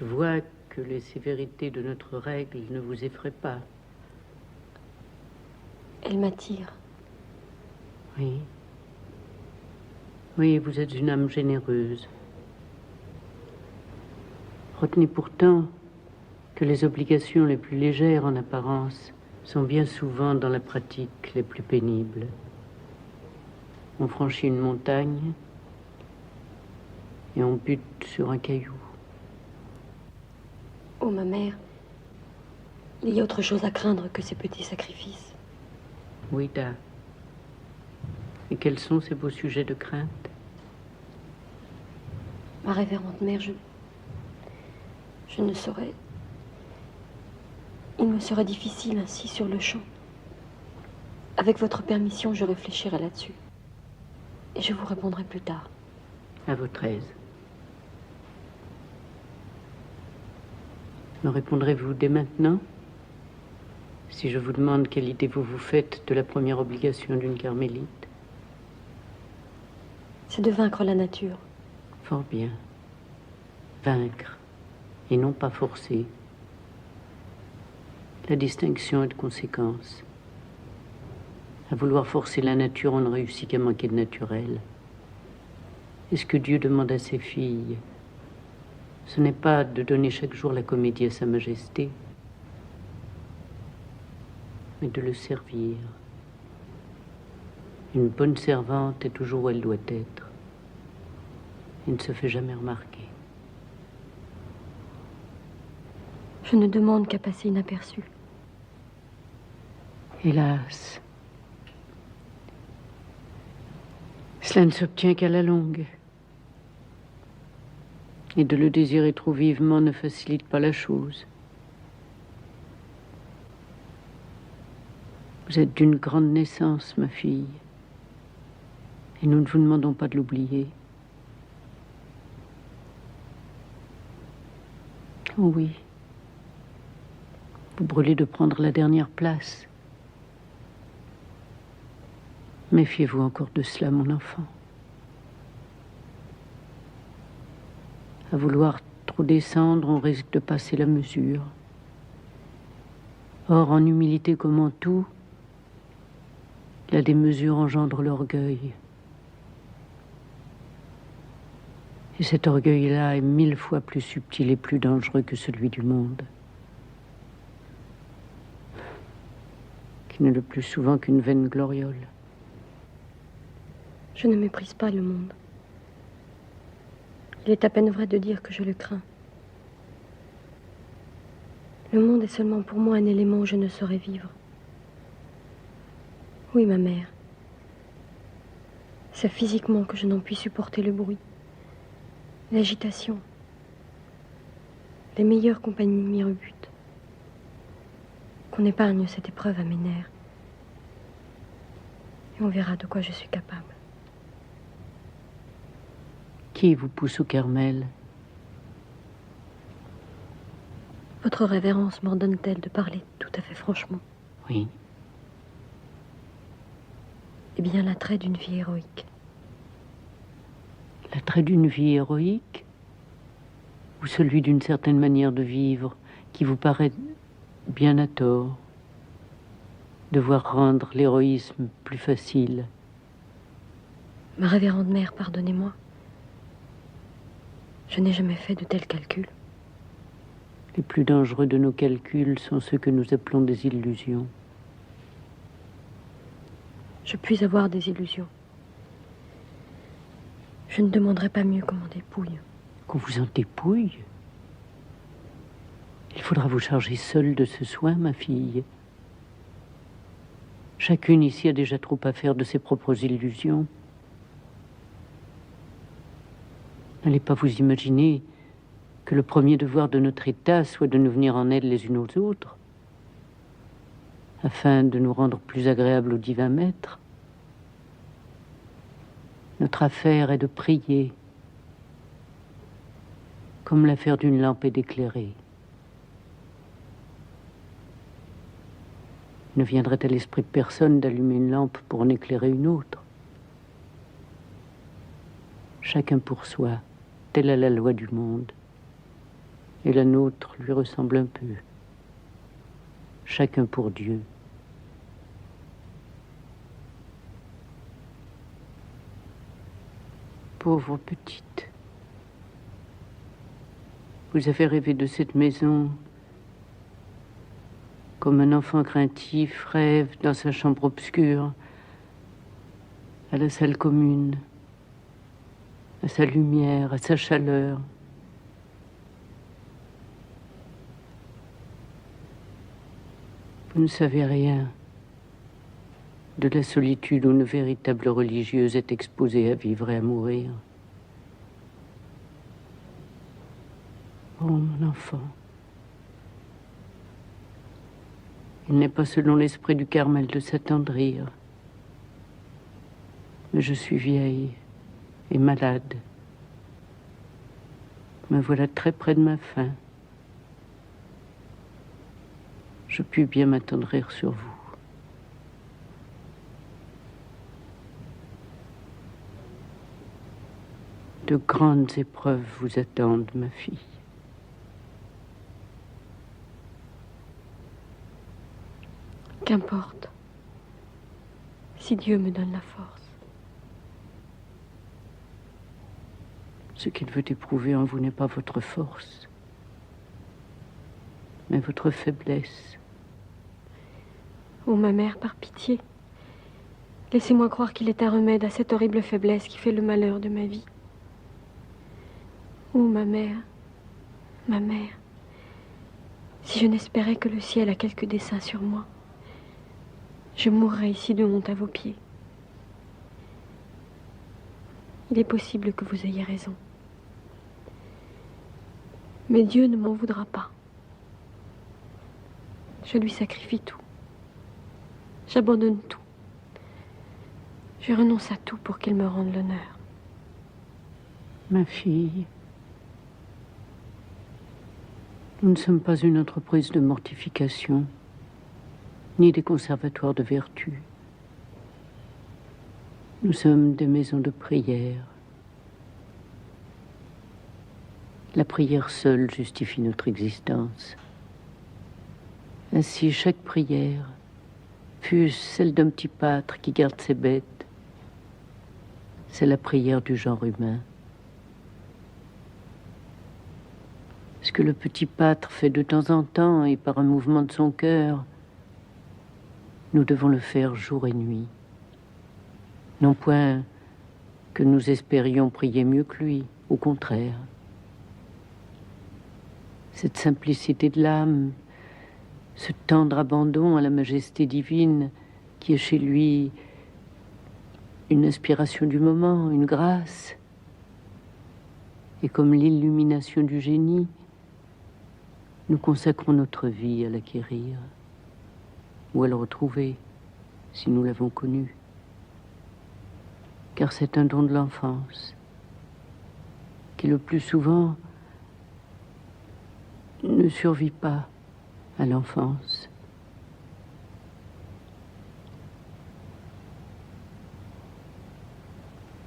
Je vois que les sévérités de notre règle ne vous effraient pas. Elle m'attire. Oui. Oui, vous êtes une âme généreuse. Retenez pourtant que les obligations les plus légères en apparence sont bien souvent dans la pratique les plus pénibles. On franchit une montagne et on bute sur un caillou. Oh, ma mère, il y a autre chose à craindre que ces petits sacrifices. Oui, Da. Et quels sont ces beaux sujets de crainte? Ma révérende mère, je ne saurais... Il me serait difficile ainsi sur le champ. Avec votre permission, je réfléchirai là-dessus. Et je vous répondrai plus tard. À votre aise. Me répondrez-vous dès maintenant? Si je vous demande quelle idée vous vous faites de la première obligation d'une carmélite? C'est de vaincre la nature. Fort bien. Vaincre, et non pas forcer. La distinction est de conséquence. À vouloir forcer la nature, on ne réussit qu'à manquer de naturel. Et ce que Dieu demande à ses filles, ce n'est pas de donner chaque jour la comédie à sa majesté, mais de le servir. Une bonne servante est toujours où elle doit être et ne se fait jamais remarquer. Je ne demande qu'à passer inaperçu. Hélas, cela ne s'obtient qu'à la longue. Et de le désirer trop vivement ne facilite pas la chose. Vous êtes d'une grande naissance, ma fille, et nous ne vous demandons pas de l'oublier. Oh oui, vous brûlez de prendre la dernière place. Méfiez-vous encore de cela, mon enfant. À vouloir trop descendre, on risque de passer la mesure. Or, en humilité comme en tout, la démesure engendre l'orgueil. Et cet orgueil-là est 1000 fois plus subtil et plus dangereux que celui du monde, qui n'est le plus souvent qu'une vaine gloriole. Je ne méprise pas le monde. Il est à peine vrai de dire que je le crains. Le monde est seulement pour moi un élément où je ne saurais vivre. Oui, ma mère. C'est physiquement que je n'en puis supporter le bruit, l'agitation. Les meilleures compagnies m'y rebutent. Qu'on épargne cette épreuve à mes nerfs. Et on verra de quoi je suis capable. Qui vous pousse au Carmel? Votre révérence m'ordonne-t-elle de parler tout à fait franchement? Oui. Eh bien, l'attrait d'une vie héroïque. L'attrait d'une vie héroïque? Ou celui d'une certaine manière de vivre qui vous paraît bien à tort? Devoir rendre l'héroïsme plus facile? Ma révérende mère, pardonnez-moi. Je n'ai jamais fait de tels calculs. Les plus dangereux de nos calculs sont ceux que nous appelons des illusions. Je puis avoir des illusions. Je ne demanderai pas mieux qu'on m'en dépouille. Qu'on vous en dépouille? Il faudra vous charger seule de ce soin, ma fille. Chacune ici a déjà trop à faire de ses propres illusions. N'allez pas vous imaginer que le premier devoir de notre état soit de nous venir en aide les unes aux autres, afin de nous rendre plus agréables au divin maître. Notre affaire est de prier, comme l'affaire d'une lampe est d'éclairer. Ne viendrait à l'esprit de personne d'allumer une lampe pour en éclairer une autre. Chacun pour soi, telle est la loi du monde. Et la nôtre lui ressemble un peu. Chacun pour Dieu. Pauvre petite. Vous avez rêvé de cette maison comme un enfant craintif rêve dans sa chambre obscure, à la salle commune, à sa lumière, à sa chaleur. Vous ne savez rien de la solitude où une véritable religieuse est exposée à vivre et à mourir. Oh, mon enfant. Il n'est pas selon l'esprit du Carmel de s'attendrir. Mais je suis vieille et malade. Me voilà très près de ma fin. Je puis bien m'attendrir sur vous. De grandes épreuves vous attendent, ma fille. Qu'importe, si Dieu me donne la force. Ce qu'il veut éprouver en vous n'est pas votre force, mais votre faiblesse. Oh, ma mère, par pitié, laissez-moi croire qu'il est un remède à cette horrible faiblesse qui fait le malheur de ma vie. Oh, ma mère, si je n'espérais que le ciel a quelque dessein sur moi, je mourrais ici de honte à vos pieds. Il est possible que vous ayez raison. Mais Dieu ne m'en voudra pas. Je lui sacrifie tout. J'abandonne tout. Je renonce à tout pour qu'il me rende l'honneur. Ma fille, nous ne sommes pas une entreprise de mortification, ni des conservatoires de vertu. Nous sommes des maisons de prière. La prière seule justifie notre existence. Ainsi, chaque prière, fût-ce celle d'un petit pâtre qui garde ses bêtes, c'est la prière du genre humain. Ce que le petit pâtre fait de temps en temps et par un mouvement de son cœur, nous devons le faire jour et nuit. Non point que nous espérions prier mieux que lui, au contraire. Cette simplicité de l'âme, ce tendre abandon à la majesté divine qui est chez lui une inspiration du moment, une grâce, et comme l'illumination du génie, nous consacrons notre vie à l'acquérir ou à le retrouver si nous l'avons connu. Car c'est un don de l'enfance qui le plus souvent ne survit pas à l'enfance.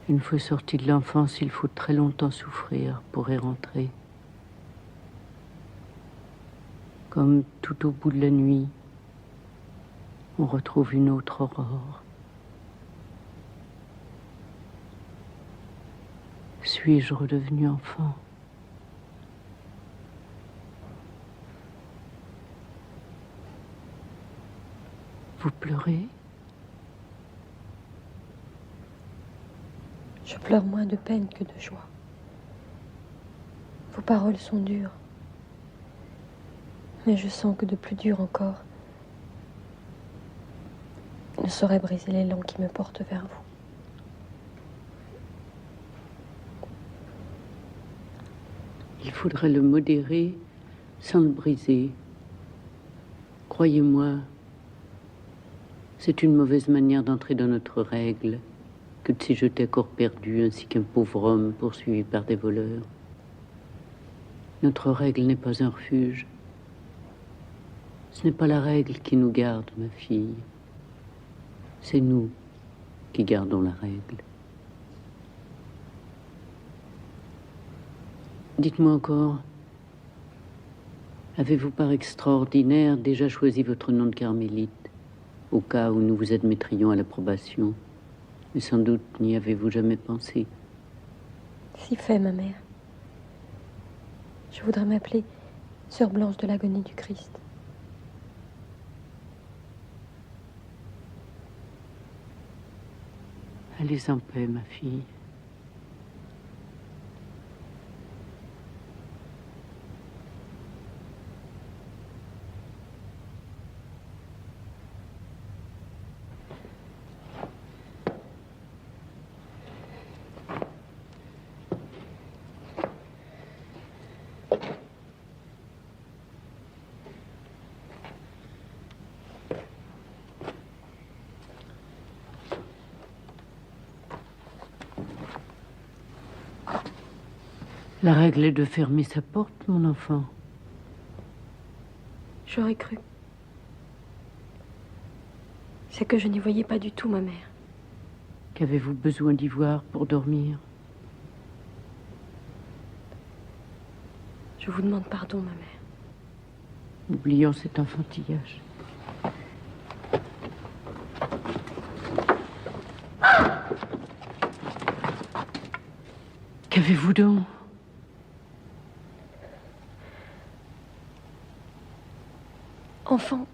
Une fois sorti de l'enfance, il faut très longtemps souffrir pour y rentrer. Comme tout au bout de la nuit, on retrouve une autre aurore. Suis-je redevenu enfant ? Vous pleurez ? Je pleure moins de peine que de joie. Vos paroles sont dures. Mais je sens que de plus dur encore ne saurait briser l'élan qui me porte vers vous. Il faudrait le modérer sans le briser. Croyez-moi, c'est une mauvaise manière d'entrer dans notre règle que de s'y jeter à corps perdu ainsi qu'un pauvre homme poursuivi par des voleurs. Notre règle n'est pas un refuge. Ce n'est pas la règle qui nous garde, ma fille. C'est nous qui gardons la règle. Dites-moi encore, Avez-vous par extraordinaire déjà choisi votre nom de carmélite, au cas où nous vous admettrions à l'approbation? Mais sans doute n'y avez-vous jamais pensé. Si fait, ma mère. Je voudrais m'appeler Sœur Blanche de l'agonie du Christ. Allez en paix, ma fille. La règle est de fermer sa porte, mon enfant. J'aurais cru. C'est que je n'y voyais pas du tout, ma mère. Qu'avez-vous besoin d'y voir pour dormir? Je vous demande pardon, ma mère. Oublions cet enfantillage. Qu'avez-vous donc? Enfant,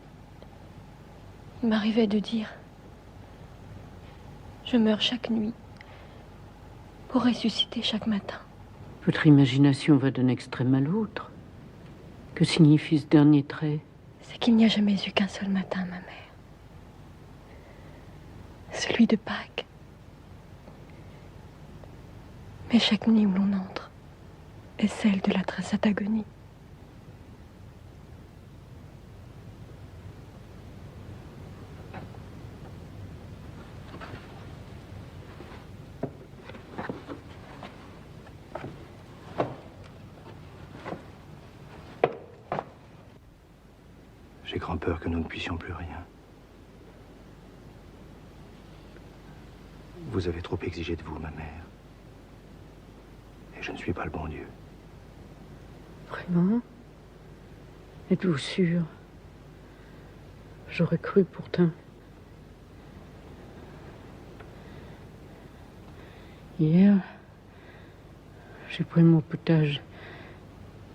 il m'arrivait de dire « Je meurs chaque nuit pour ressusciter chaque matin. » Votre imagination va d'un extrême à l'autre. Que signifie ce dernier trait? C'est qu'il n'y a jamais eu qu'un seul matin, ma mère. Celui de Pâques. Mais chaque nuit où l'on entre est celle de la traçate agonie. J'ai grand peur que nous ne puissions plus rien. Vous avez trop exigé de vous, ma mère. Et je ne suis pas le bon Dieu. Vraiment? Êtes-vous sûr? J'aurais cru pourtant. Hier, j'ai pris mon potage,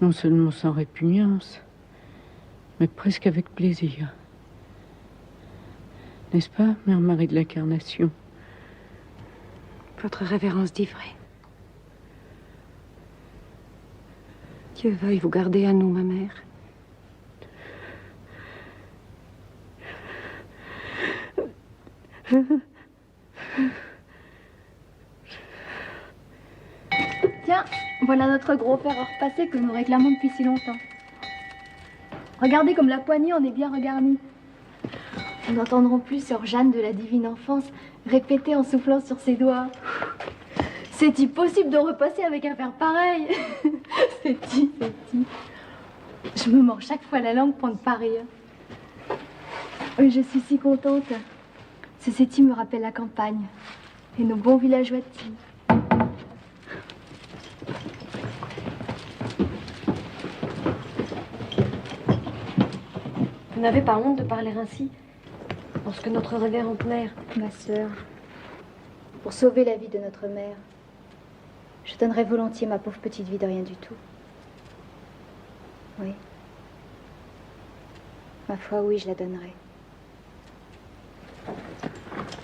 non seulement sans répugnance, mais presque avec plaisir. N'est-ce pas, Mère Marie de l'Incarnation? Votre révérence dit vrai. Dieu veuille vous garder à nous, ma mère. Tiens, voilà notre gros fer à repasser que nous réclamons depuis si longtemps. Regardez comme la poignée en est bien regarnie. Nous n'entendrons plus Sœur Jeanne de la Divine Enfance répéter en soufflant sur ses doigts. C'est-il possible de repasser avec un fer pareil? C'est-il. Je me mords chaque fois la langue pour ne pas rire. Oui, je suis si contente. Ce Séti me rappelle la campagne et nos bons villageois de Tilly. Vous n'avez pas honte de parler ainsi lorsque notre révérende mère... Ma sœur, pour sauver la vie de notre mère, je donnerais volontiers ma pauvre petite vie de rien du tout. Oui. Ma foi, oui, je la donnerais.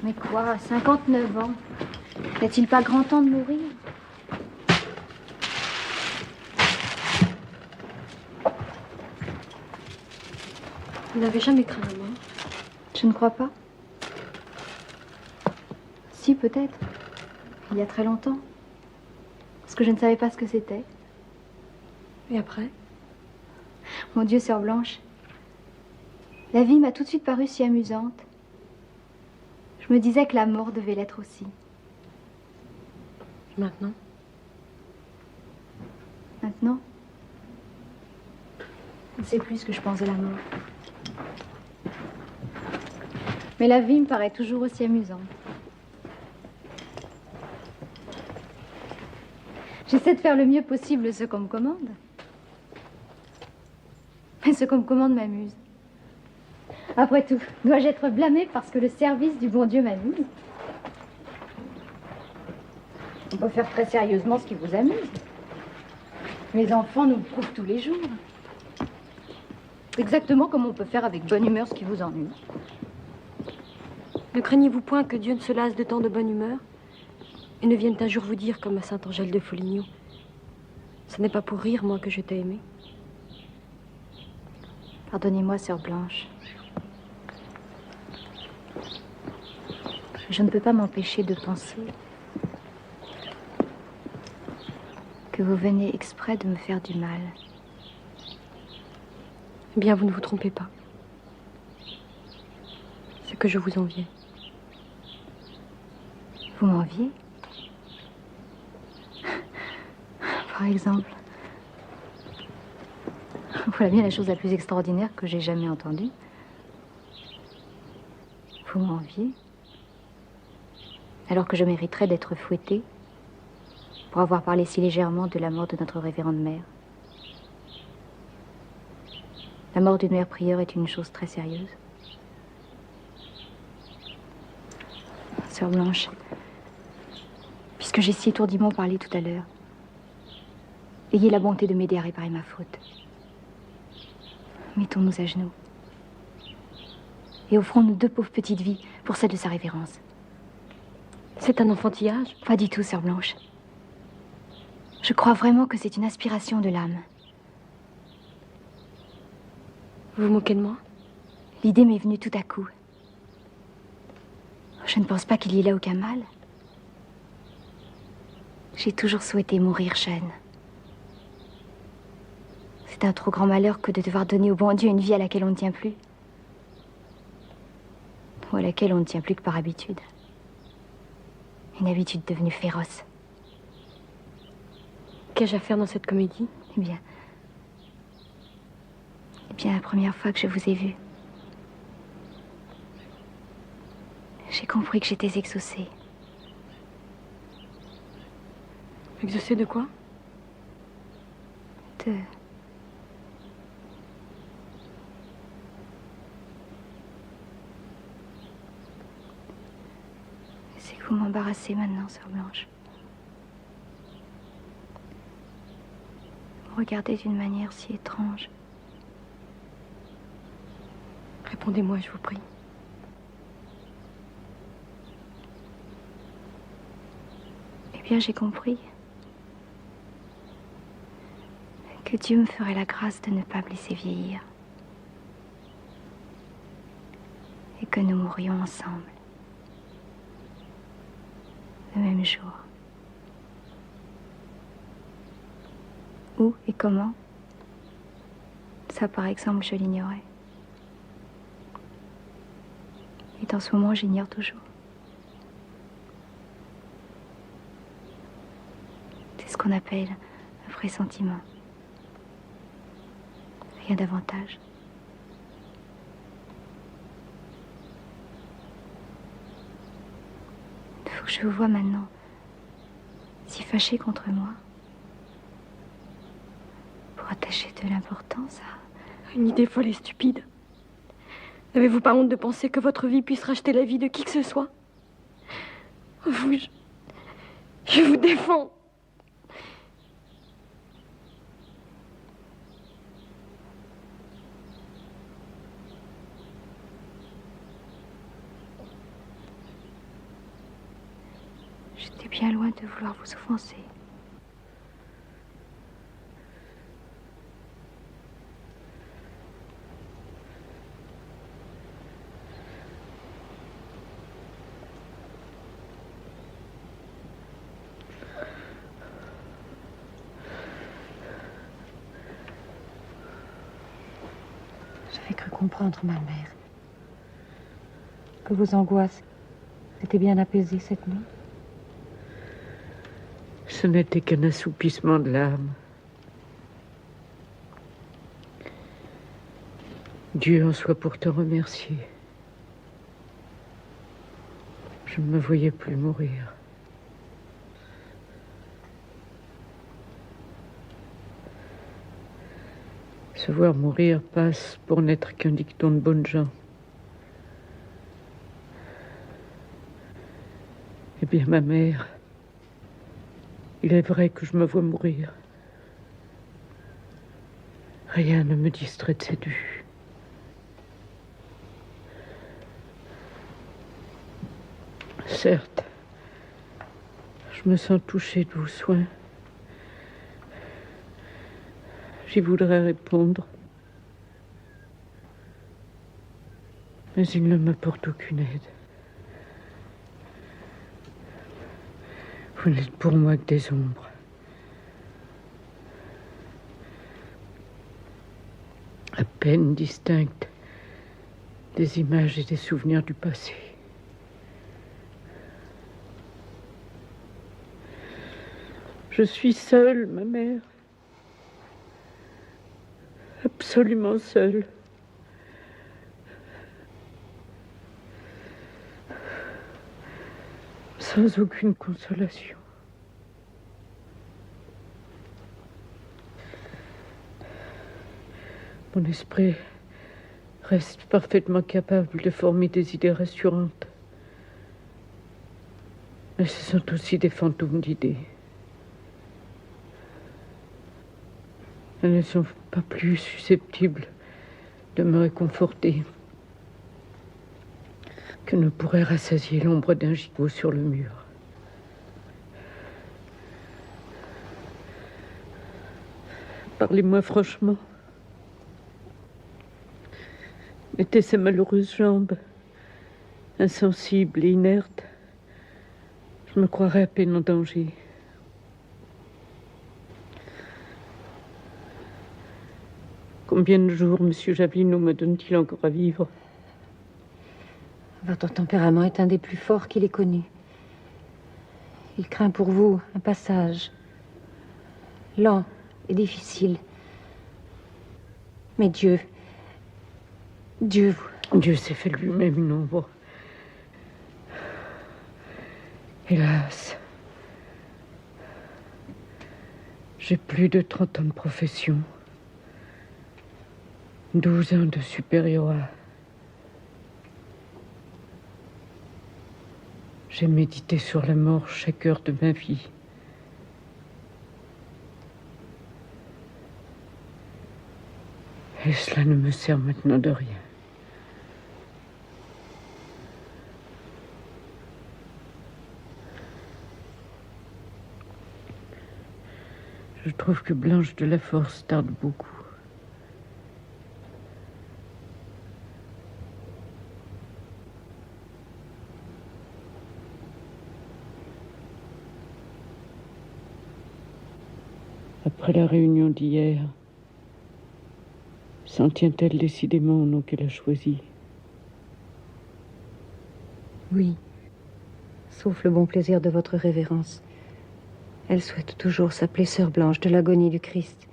Mais quoi, 59 ans? N'est-il pas grand temps de mourir? Vous n'avez jamais craint la mort? Je ne crois pas. Si, peut-être. Il y a très longtemps. Parce que je ne savais pas ce que c'était. Et après? Mon Dieu, Sœur Blanche, la vie m'a tout de suite paru si amusante. Je me disais que la mort devait l'être aussi. Maintenant? Maintenant, je ne sais plus ce que je pense de la mort. Mais la vie me paraît toujours aussi amusante. J'essaie de faire le mieux possible ce qu'on me commande. ce qu'on me commande m'amuse. Après tout, dois-je être blâmée parce que le service du bon Dieu m'amuse? On peut faire très sérieusement ce qui vous amuse. Mes enfants nous le prouvent tous les jours. Exactement comme on peut faire avec bonne humeur ce qui vous ennuie. Ne craignez-vous point que Dieu ne se lasse de tant de bonne humeur et ne vienne un jour vous dire comme à Sainte-Angèle de Foligno: ce n'est pas pour rire, moi, que je t'ai aimé. Pardonnez-moi, sœur Blanche. Je ne peux pas m'empêcher de penser que vous venez exprès de me faire du mal. Eh bien, vous ne vous trompez pas. C'est que je vous enviais. Vous m'enviez? Par exemple. Voilà bien la chose la plus extraordinaire que j'ai jamais entendue. Vous m'enviez? Alors que je mériterais d'être fouettée pour avoir parlé si légèrement de la mort de notre révérende mère. La mort d'une mère prieure est une chose très sérieuse. Sœur Blanche, puisque j'ai si étourdiment parlé tout à l'heure, ayez la bonté de m'aider à réparer ma faute. Mettons-nous à genoux et offrons-nous 2 pauvres petites vies pour celle de sa révérence. C'est un enfantillage? Pas du tout, sœur Blanche. Je crois vraiment que c'est une aspiration de l'âme. Vous vous moquez de moi? L'idée m'est venue tout à coup. Je ne pense pas qu'il y ait là aucun mal. J'ai toujours souhaité mourir jeune. C'est un trop grand malheur que de devoir donner au bon Dieu une vie à laquelle on ne tient plus. Ou à laquelle on ne tient plus que par habitude. Une habitude devenue féroce. Qu'ai-je à faire dans cette comédie? Eh bien, la première fois que je vous ai vu, j'ai compris que j'étais exaucée. Exaucée de quoi? C'est que vous m'embarrassez maintenant, sœur Blanche. Vous regardez d'une manière si étrange. Répondez-moi, je vous prie. Eh bien, j'ai compris que Dieu me ferait la grâce de ne pas me laisser vieillir. Et que nous mourrions ensemble. Le même jour. Où et comment? Ça, par exemple, je l'ignorais. Et en ce moment, j'ignore toujours. C'est ce qu'on appelle un pressentiment. Rien davantage. Il faut que je vous voie maintenant, si fâché contre moi, pour attacher de l'importance à... Une idée folle et stupide. N'avez-vous pas honte de penser que votre vie puisse racheter la vie de qui que ce soit? Vous, je vous défends. J'étais bien loin de vouloir vous offenser. J'avais cru comprendre, ma mère, que vos angoisses étaient bien apaisées cette nuit. Ce n'était qu'un assoupissement de l'âme. Dieu en soit pour te remercier. Je ne me voyais plus mourir. Se voir mourir passe pour n'être qu'un dicton de bonnes gens. Eh bien, ma mère, il est vrai que je me vois mourir. Rien ne me distrait de cette vue. Certes, je me sens touchée de vos soins. J'y voudrais répondre. Mais il ne m'apporte aucune aide. Vous n'êtes pour moi que des ombres. À peine distinctes des images et des souvenirs du passé. Je suis seule, ma mère. Absolument seule. Sans aucune consolation. Mon esprit reste parfaitement capable de former des idées rassurantes. Mais ce sont aussi des fantômes d'idées. Elles ne sont pas plus susceptibles de me réconforter que ne pourrait rassasier l'ombre d'un gigot sur le mur. Parlez-moi franchement. Mettez ces malheureuses jambes, insensibles et inertes, je me croirais à peine en danger. Combien de jours M. Javelino me donne-t-il encore à vivre? Votre tempérament est un des plus forts qu'il ait connu. Il craint pour vous un passage lent et difficile. Mais Dieu s'est fait lui-même une ombre. Hélas, j'ai plus de 30 ans de profession, 12 ans de supériorat. J'ai médité sur la mort chaque heure de ma vie. Et cela ne me sert maintenant de rien. Je trouve que Blanche de la Force tarde beaucoup. Après la réunion d'hier, s'en tient-elle décidément au nom qu'elle a choisi? Oui, sauf le bon plaisir de votre révérence. Elle souhaite toujours s'appeler Sœur Blanche de l'agonie du Christ.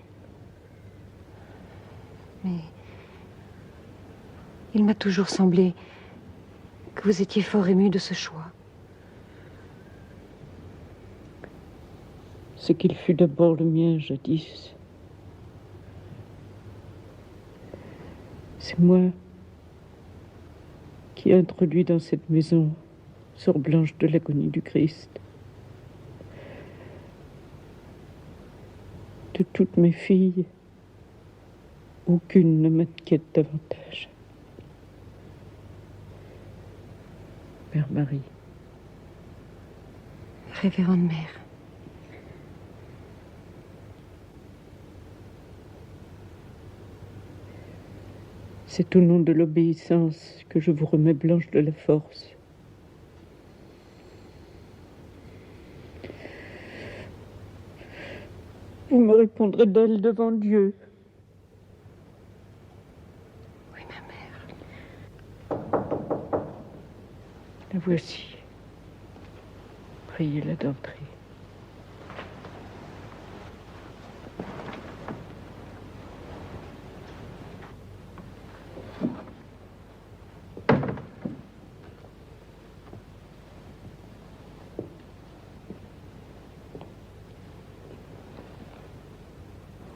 Mais il m'a toujours semblé que vous étiez fort ému de ce choix. Ce qu'il fut d'abord le mien jadis. C'est moi qui ai introduit dans cette maison Sœur Blanche de l'agonie du Christ. De toutes mes filles, aucune ne m'inquiète davantage. Mère Marie. Révérende mère. C'est au nom de l'obéissance que je vous remets Blanche de la Force. Vous me répondrez d'elle devant Dieu. Oui, ma mère. La voici. Priez-la d'entrer.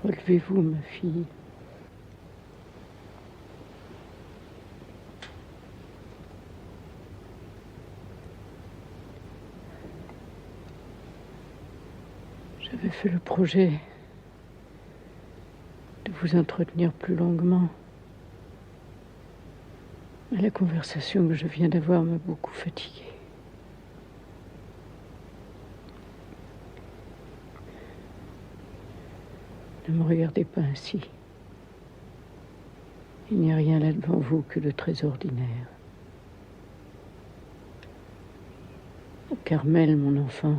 Relevez-vous, ma fille. J'avais fait le projet de vous entretenir plus longuement. Mais la conversation que je viens d'avoir m'a beaucoup fatiguée. Ne me regardez pas ainsi. Il n'y a rien là devant vous que de très ordinaire. Carmel, mon enfant,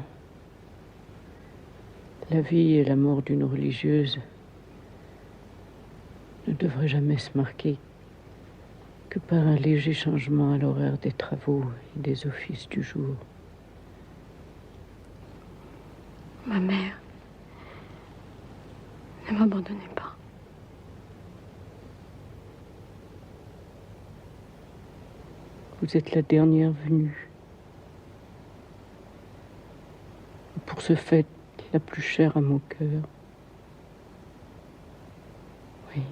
la vie et la mort d'une religieuse ne devraient jamais se marquer que par un léger changement à l'horaire des travaux et des offices du jour. Ma mère, ne m'abandonnez pas. Vous êtes la dernière venue. Pour ce fait, la plus chère à mon cœur. Oui.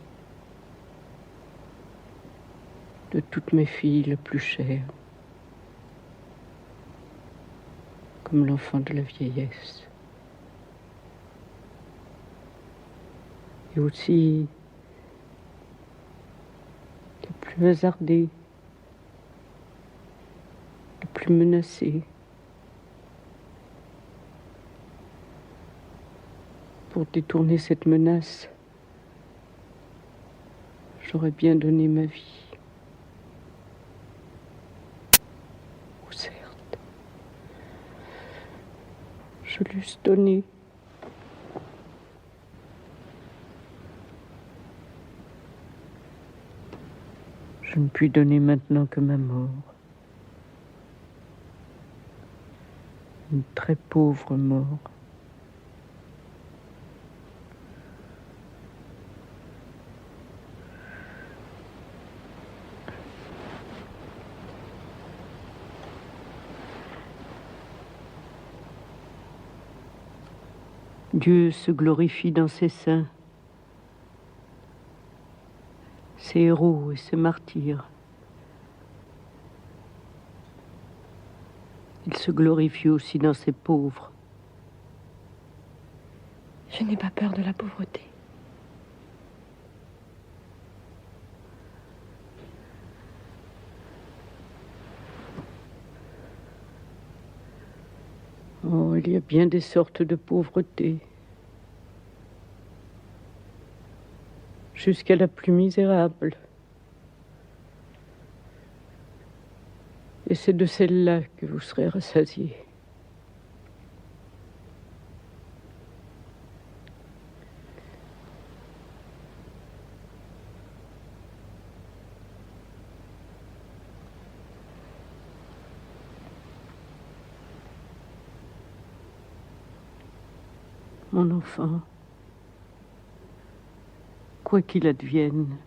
De toutes mes filles, la plus chère. Comme l'enfant de la vieillesse. Et aussi la plus hasardée, la plus menacée. Pour détourner cette menace, j'aurais bien donné ma vie. Ou certes, je l'eusse donné. Je ne puis donner maintenant que ma mort. Une très pauvre mort. Dieu se glorifie dans ses saints, ses héros et ses martyrs. Il se glorifie aussi dans ses pauvres. Je n'ai pas peur de la pauvreté. Oh, il y a bien des sortes de pauvreté. Jusqu'à la plus misérable. Et c'est de celle-là que vous serez rassasiés. Mon enfant, quoi qu'il advienne,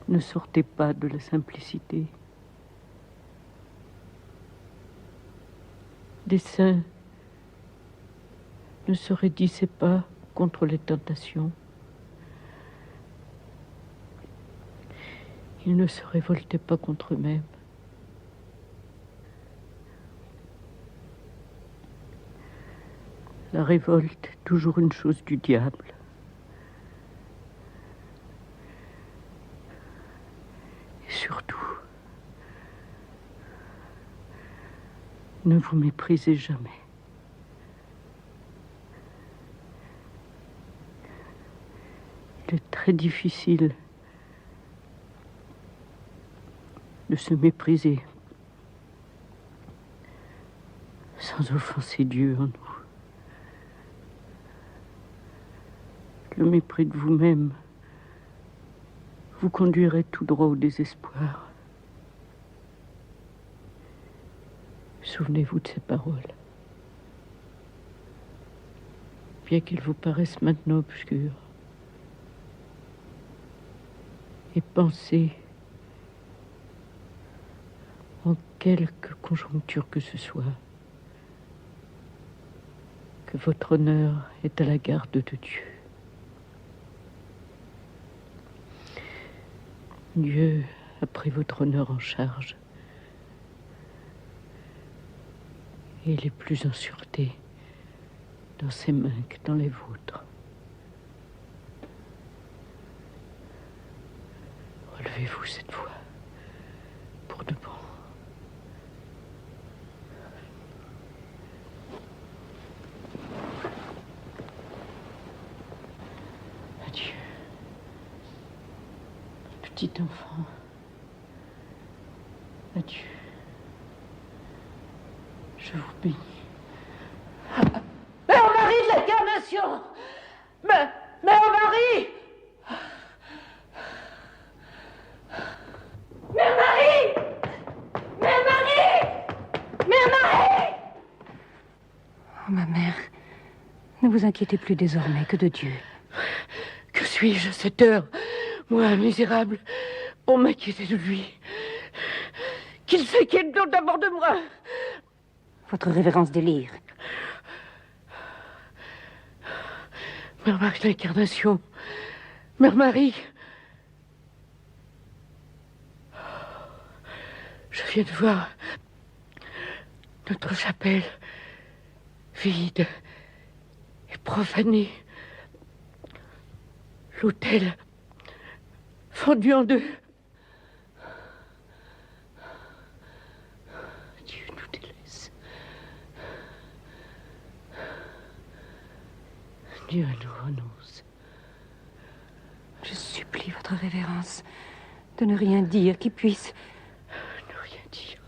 ne sortez pas de la simplicité. Les saints ne se raidissaient pas contre les tentations. Ils ne se révoltaient pas contre eux-mêmes. La révolte est toujours une chose du diable. Et surtout, ne vous méprisez jamais. Il est très difficile de se mépriser sans offenser Dieu en nous. Le mépris de vous-même vous conduirait tout droit au désespoir. Souvenez-vous de ces paroles. Bien qu'ils vous paraissent maintenant obscures. Et pensez, en quelque conjoncture que ce soit, que votre honneur est à la garde de Dieu. Dieu a pris votre honneur en charge. Et il est plus en sûreté dans ses mains que dans les vôtres. Relevez-vous cette fois, pour de bon. Adieu, petit enfant. Adieu. Je vous bénis. Mère Marie de l'Incarnation! Mère Marie! Mère Marie! Mère Marie! Mère Marie! Oh, ma mère, ne vous inquiétez plus désormais que de Dieu. Que suis-je à cette heure, moi, misérable, pour m'inquiéter de lui? Qu'il s'inquiète donc d'abord de moi! Votre révérence délire. Mère Marie de l'Incarnation, Mère Marie, je viens de voir notre chapelle vide et profanée, l'autel fendu en deux. Dieu nous délaisse. Dieu nous renonce. Je supplie votre révérence de ne rien dire qui puisse... Ne rien dire.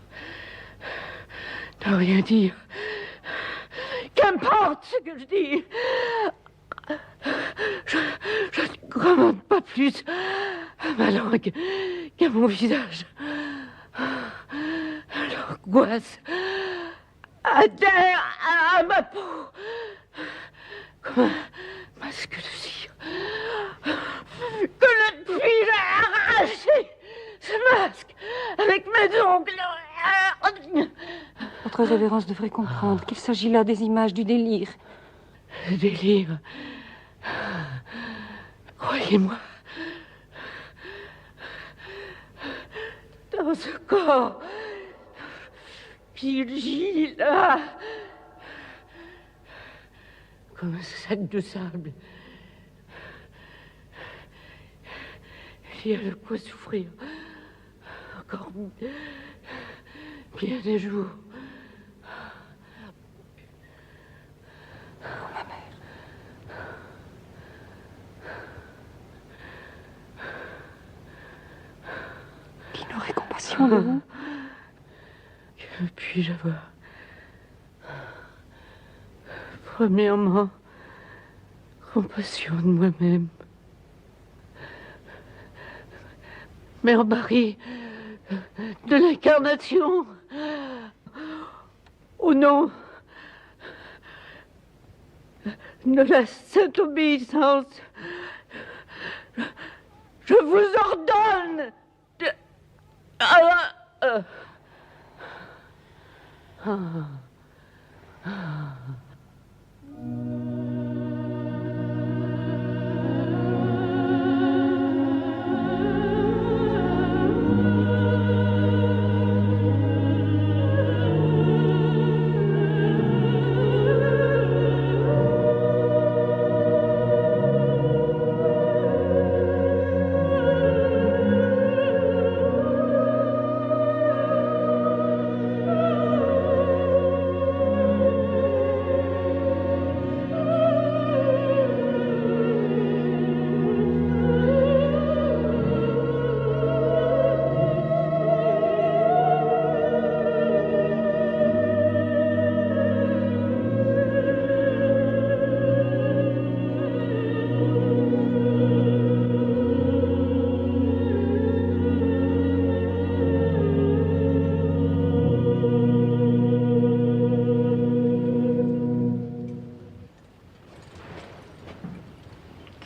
Ne rien dire. Qu'importe ce que je dis. Je ne commande pas plus à ma langue qu'à mon visage. L'angoisse adhère à ma peau comme un masque de cire. Que ne puis-je arracher ce masque avec mes ongles? Votre révérence devrait comprendre qu'il s'agit là des images du délire. Le délire. Croyez-moi. Dans ce corps qui gît là, comme un sac de sable, il y a de quoi souffrir encore bien des jours. Ma mère. Qui n'aurait compassion de vous? Que puis-je avoir? Premièrement, compassion de moi-même. Mère Marie de l'Incarnation, au nom de la Sainte Obéissance, je vous ordonne de...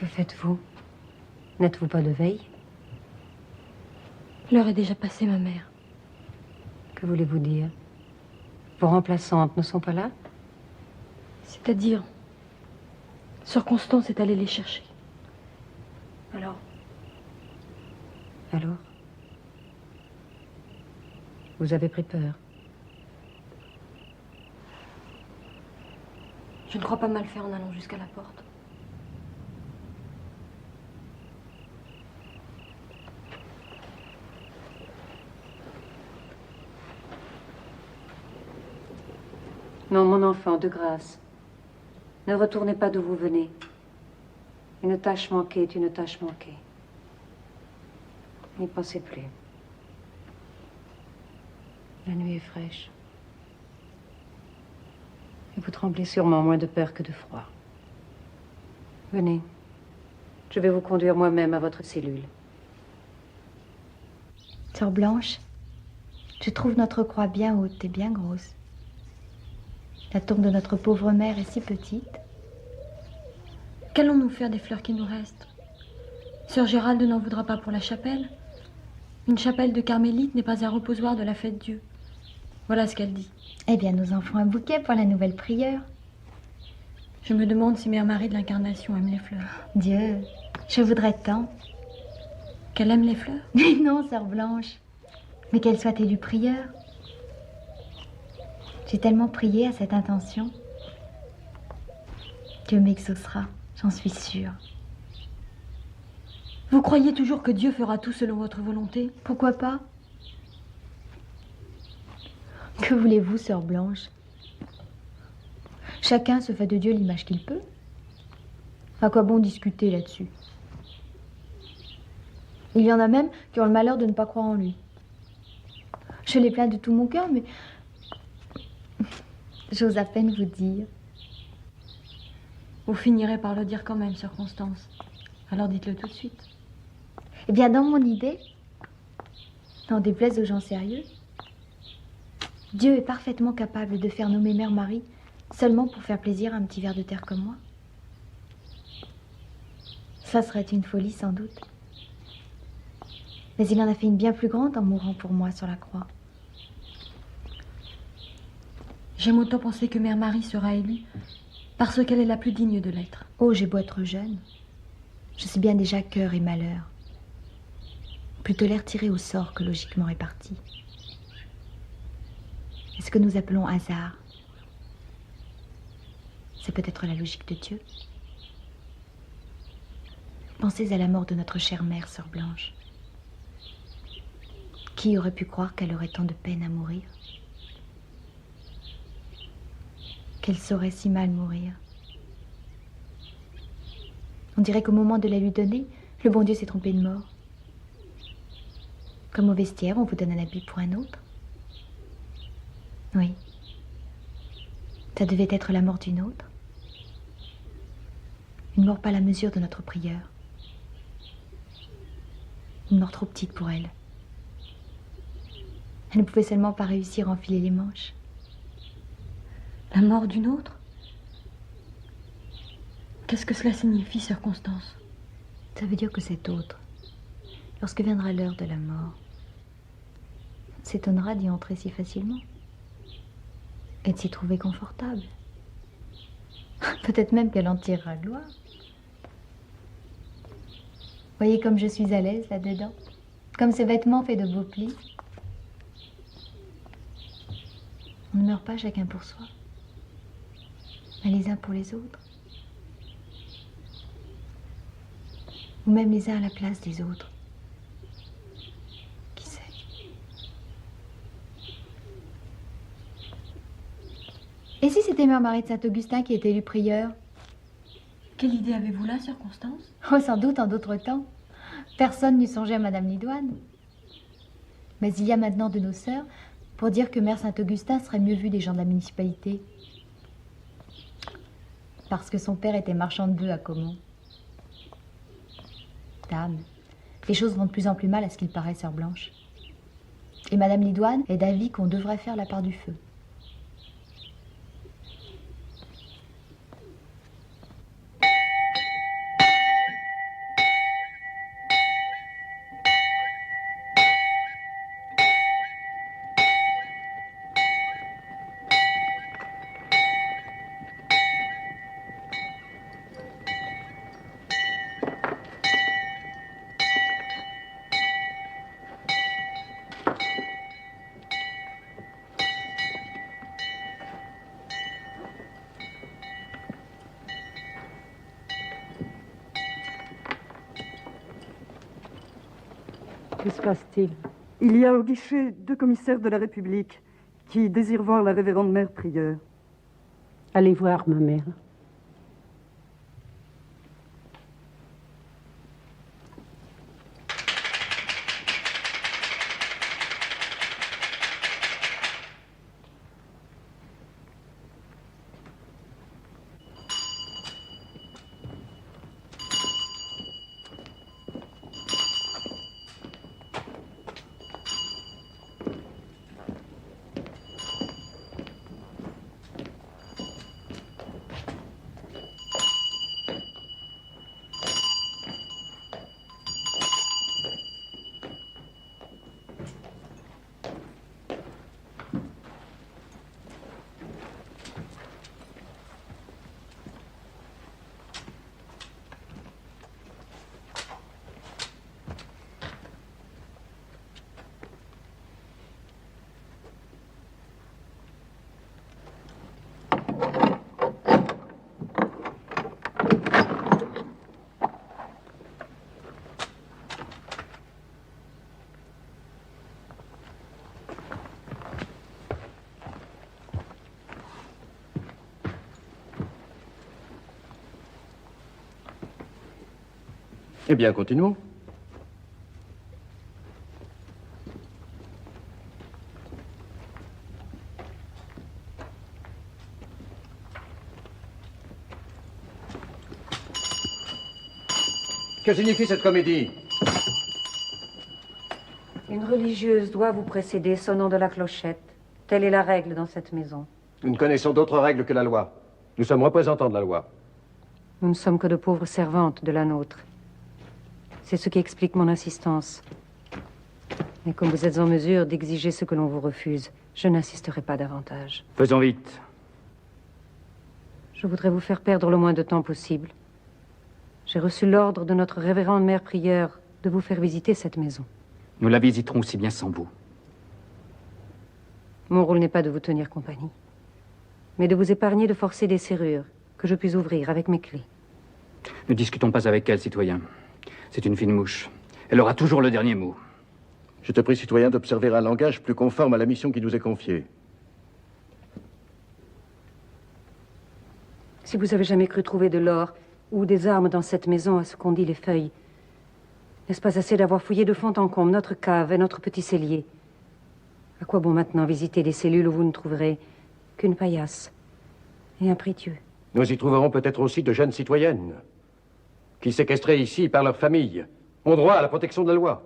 Que faites-vous? N'êtes-vous pas de veille? L'heure est déjà passée, ma mère. Que voulez-vous dire? Vos remplaçantes ne sont pas là? C'est-à-dire, Sœur Constance est allée les chercher. Alors? Alors? Vous avez pris peur? Je ne crois pas mal faire en allant jusqu'à la porte. Non, mon enfant, de grâce. Ne retournez pas d'où vous venez. Une tâche manquée est une tâche manquée. N'y pensez plus. La nuit est fraîche. Et vous tremblez sûrement moins de peur que de froid. Venez. Je vais vous conduire moi-même à votre cellule. Sœur Blanche, je trouve notre croix bien haute et bien grosse. La tombe de notre pauvre mère est si petite. Qu'allons-nous faire des fleurs qui nous restent? Sœur Géralde n'en voudra pas pour la chapelle. Une chapelle de carmélite n'est pas un reposoir de la fête Dieu. Voilà ce qu'elle dit. Eh bien, nous en ferons un bouquet pour la nouvelle prieure. Je me demande si Mère Marie de l'Incarnation aime les fleurs. Dieu, je voudrais tant. Qu'elle aime les fleurs? Mais non, sœur Blanche. Mais qu'elle soit élue prieure. J'ai tellement prié à cette intention. Dieu m'exaucera, j'en suis sûre. Vous croyez toujours que Dieu fera tout selon votre volonté? Pourquoi pas? Que voulez-vous, sœur Blanche? Chacun se fait de Dieu l'image qu'il peut. À quoi bon discuter là-dessus? Il y en a même qui ont le malheur de ne pas croire en lui. Je les plains de tout mon cœur, mais j'ose à peine vous dire. Vous finirez par le dire quand même, sœur Constance. Alors dites-le tout de suite. Eh bien, dans mon idée, n'en déplaise aux gens sérieux, Dieu est parfaitement capable de faire nommer Mère Marie seulement pour faire plaisir à un petit ver de terre comme moi. Ça serait une folie sans doute. Mais il en a fait une bien plus grande en mourant pour moi sur la croix. J'aime autant penser que Mère Marie sera élue parce qu'elle est la plus digne de l'être. Oh, j'ai beau être jeune, je sais bien déjà cœur et malheur. Plutôt l'air tiré au sort que logiquement réparti. Et ce que nous appelons hasard, c'est peut-être la logique de Dieu. Pensez à la mort de notre chère mère, sœur Blanche. Qui aurait pu croire qu'elle aurait tant de peine à mourir? Qu'elle saurait si mal mourir? On dirait qu'au moment de la lui donner, le bon Dieu s'est trompé de mort. Comme au vestiaire, on vous donne un habit pour un autre. Oui. Ça devait être la mort d'une autre. Une mort pas à la mesure de notre prieure. Une mort trop petite pour elle. Elle ne pouvait seulement pas réussir à enfiler les manches. La mort d'une autre? Qu'est-ce que cela signifie, sœur Constance? Ça veut dire que cet autre, lorsque viendra l'heure de la mort, s'étonnera d'y entrer si facilement et de s'y trouver confortable. Peut-être même qu'elle en tirera gloire. Voyez comme je suis à l'aise là-dedans, comme ce vêtement fait de beaux plis. On ne meurt pas chacun pour soi, mais les uns pour les autres. Ou même les uns à la place des autres. Qui sait? Et si c'était Mère Marie de Saint-Augustin qui était élue prieure? Quelle idée avez-vous là, sœur Constance? Oh, sans doute en d'autres temps. Personne n'eût songé à Madame Lidoine. Mais il y a maintenant de nos sœurs pour dire que Mère Saint-Augustin serait mieux vue des gens de la municipalité. Parce que son père était marchand de bœufs à Caumont. Dame, les choses vont de plus en plus mal à ce qu'il paraît, sœur Blanche. Et Madame Lidoine est d'avis qu'on devrait faire la part du feu. Que se passe-t-il? Il y a au guichet 2 commissaires de la République qui désirent voir la révérende mère prieure. Allez voir, ma mère. Eh bien, continuons. Que signifie cette comédie? Une religieuse doit vous précéder sonnant de la clochette. Telle est la règle dans cette maison. Nous ne connaissons d'autres règles que la loi. Nous sommes représentants de la loi. Nous ne sommes que de pauvres servantes de la nôtre. C'est ce qui explique mon insistance. Mais comme vous êtes en mesure d'exiger ce que l'on vous refuse, je n'insisterai pas davantage. Faisons vite. Je voudrais vous faire perdre le moins de temps possible. J'ai reçu l'ordre de notre révérende mère prieure de vous faire visiter cette maison. Nous la visiterons aussi bien sans vous. Mon rôle n'est pas de vous tenir compagnie, mais de vous épargner de forcer des serrures que je puis ouvrir avec mes clés. Ne discutons pas avec elle, citoyen. C'est une fine mouche. Elle aura toujours le dernier mot. Je te prie, citoyen, d'observer un langage plus conforme à la mission qui nous est confiée. Si vous avez jamais cru trouver de l'or ou des armes dans cette maison, à ce qu'ont dit les feuilles, n'est-ce pas assez d'avoir fouillé de fond en comble notre cave et notre petit cellier? À quoi bon maintenant visiter des cellules où vous ne trouverez qu'une paillasse et un précieux? Nous y trouverons peut-être aussi de jeunes citoyennes qui, séquestrées ici par leur famille, ont droit à la protection de la loi.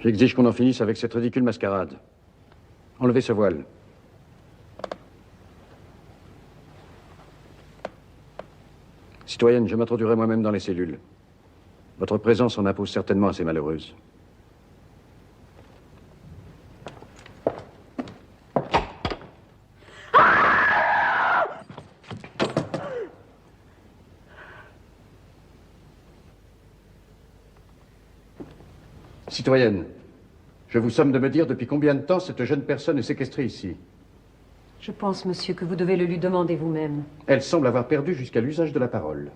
J'exige qu'on en finisse avec cette ridicule mascarade. Enlevez ce voile. Citoyenne, je m'introduirai moi-même dans les cellules. Votre présence en impose certainement à ces malheureuses. Citoyenne, je vous somme de me dire depuis combien de temps cette jeune personne est séquestrée ici. Je pense, monsieur, que vous devez le lui demander vous-même. Elle semble avoir perdu jusqu'à l'usage de la parole.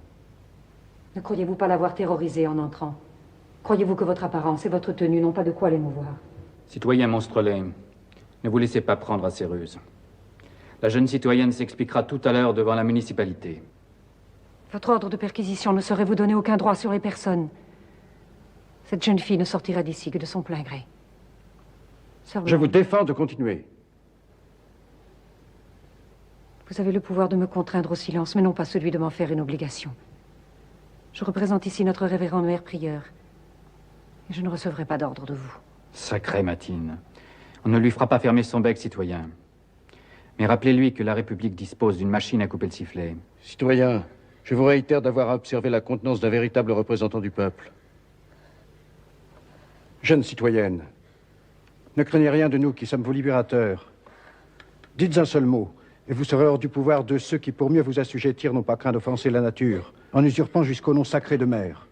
Ne croyez-vous pas l'avoir terrorisée en entrant? Croyez-vous que votre apparence et votre tenue n'ont pas de quoi l'émouvoir? Citoyen Monstrelet, ne vous laissez pas prendre à ces ruses. La jeune citoyenne s'expliquera tout à l'heure devant la municipalité. Votre ordre de perquisition ne saurait vous donner aucun droit sur les personnes. Cette jeune fille ne sortira d'ici que de son plein gré. Sœur Je vous Blanche, défends de continuer. vous avez le pouvoir de me contraindre au silence, mais non pas celui de m'en faire une obligation. Je représente ici notre révérende mère prieure, et je ne recevrai pas d'ordre de vous. Sacrée Matine. On ne lui fera pas fermer son bec, citoyen. Mais rappelez-lui que la République dispose d'une machine à couper le sifflet. Citoyen, je vous réitère d'avoir observé la contenance d'un véritable représentant du peuple. Jeune citoyenne, ne craignez rien de nous qui sommes vos libérateurs. Dites un seul mot, et vous serez hors du pouvoir de ceux qui, pour mieux vous assujettir, n'ont pas craint d'offenser la nature, en usurpant jusqu'au nom sacré de mère.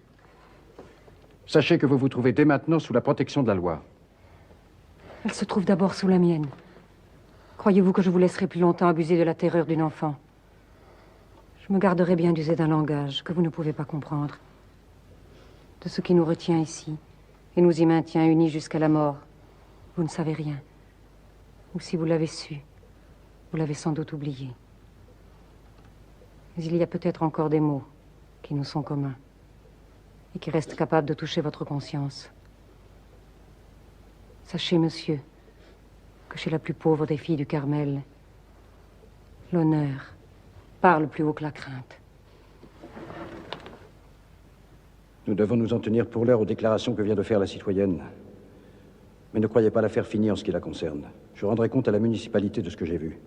Sachez que vous vous trouvez dès maintenant sous la protection de la loi. Elle se trouve d'abord sous la mienne. Croyez-vous que je vous laisserai plus longtemps abuser de la terreur d'une enfant? Je me garderai bien d'user d'un langage que vous ne pouvez pas comprendre. De ce qui nous retient ici et nous y maintient unis jusqu'à la mort, vous ne savez rien. Ou si vous l'avez su, vous l'avez sans doute oublié. Mais il y a peut-être encore des mots qui nous sont communs et qui restent capables de toucher votre conscience. Sachez, monsieur, que chez la plus pauvre des filles du Carmel, l'honneur parle plus haut que la crainte. Nous devons nous en tenir pour l'heure aux déclarations que vient de faire la citoyenne. Mais ne croyez pas l'affaire finie en ce qui la concerne. Je rendrai compte à la municipalité de ce que j'ai vu.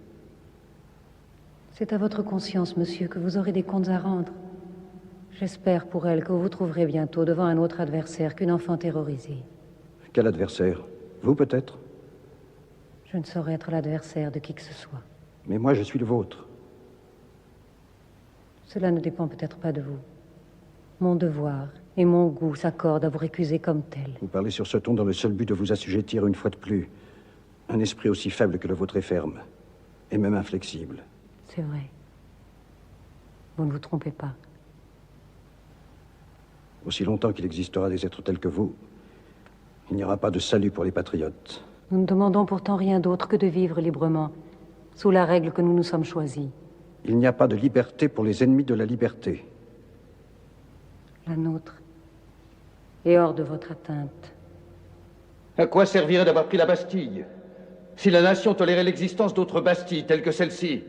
C'est à votre conscience, monsieur, que vous aurez des comptes à rendre. J'espère pour elle que vous vous trouverez bientôt devant un autre adversaire qu'une enfant terrorisée. Quel adversaire? Vous, peut-être? Je ne saurais être l'adversaire de qui que ce soit. Mais moi, je suis le vôtre. Cela ne dépend peut-être pas de vous. Mon devoir et mon goût s'accordent à vous récuser comme tel. Vous parlez sur ce ton dans le seul but de vous assujettir une fois de plus. Un esprit aussi faible que le vôtre est ferme, et même inflexible. C'est vrai. Vous ne vous trompez pas. Aussi longtemps qu'il existera des êtres tels que vous, il n'y aura pas de salut pour les patriotes. Nous ne demandons pourtant rien d'autre que de vivre librement, sous la règle que nous nous sommes choisis. Il n'y a pas de liberté pour les ennemis de la liberté. La nôtre est hors de votre atteinte. À quoi servirait d'avoir pris la Bastille si la nation tolérait l'existence d'autres Bastilles telles que celle-ci,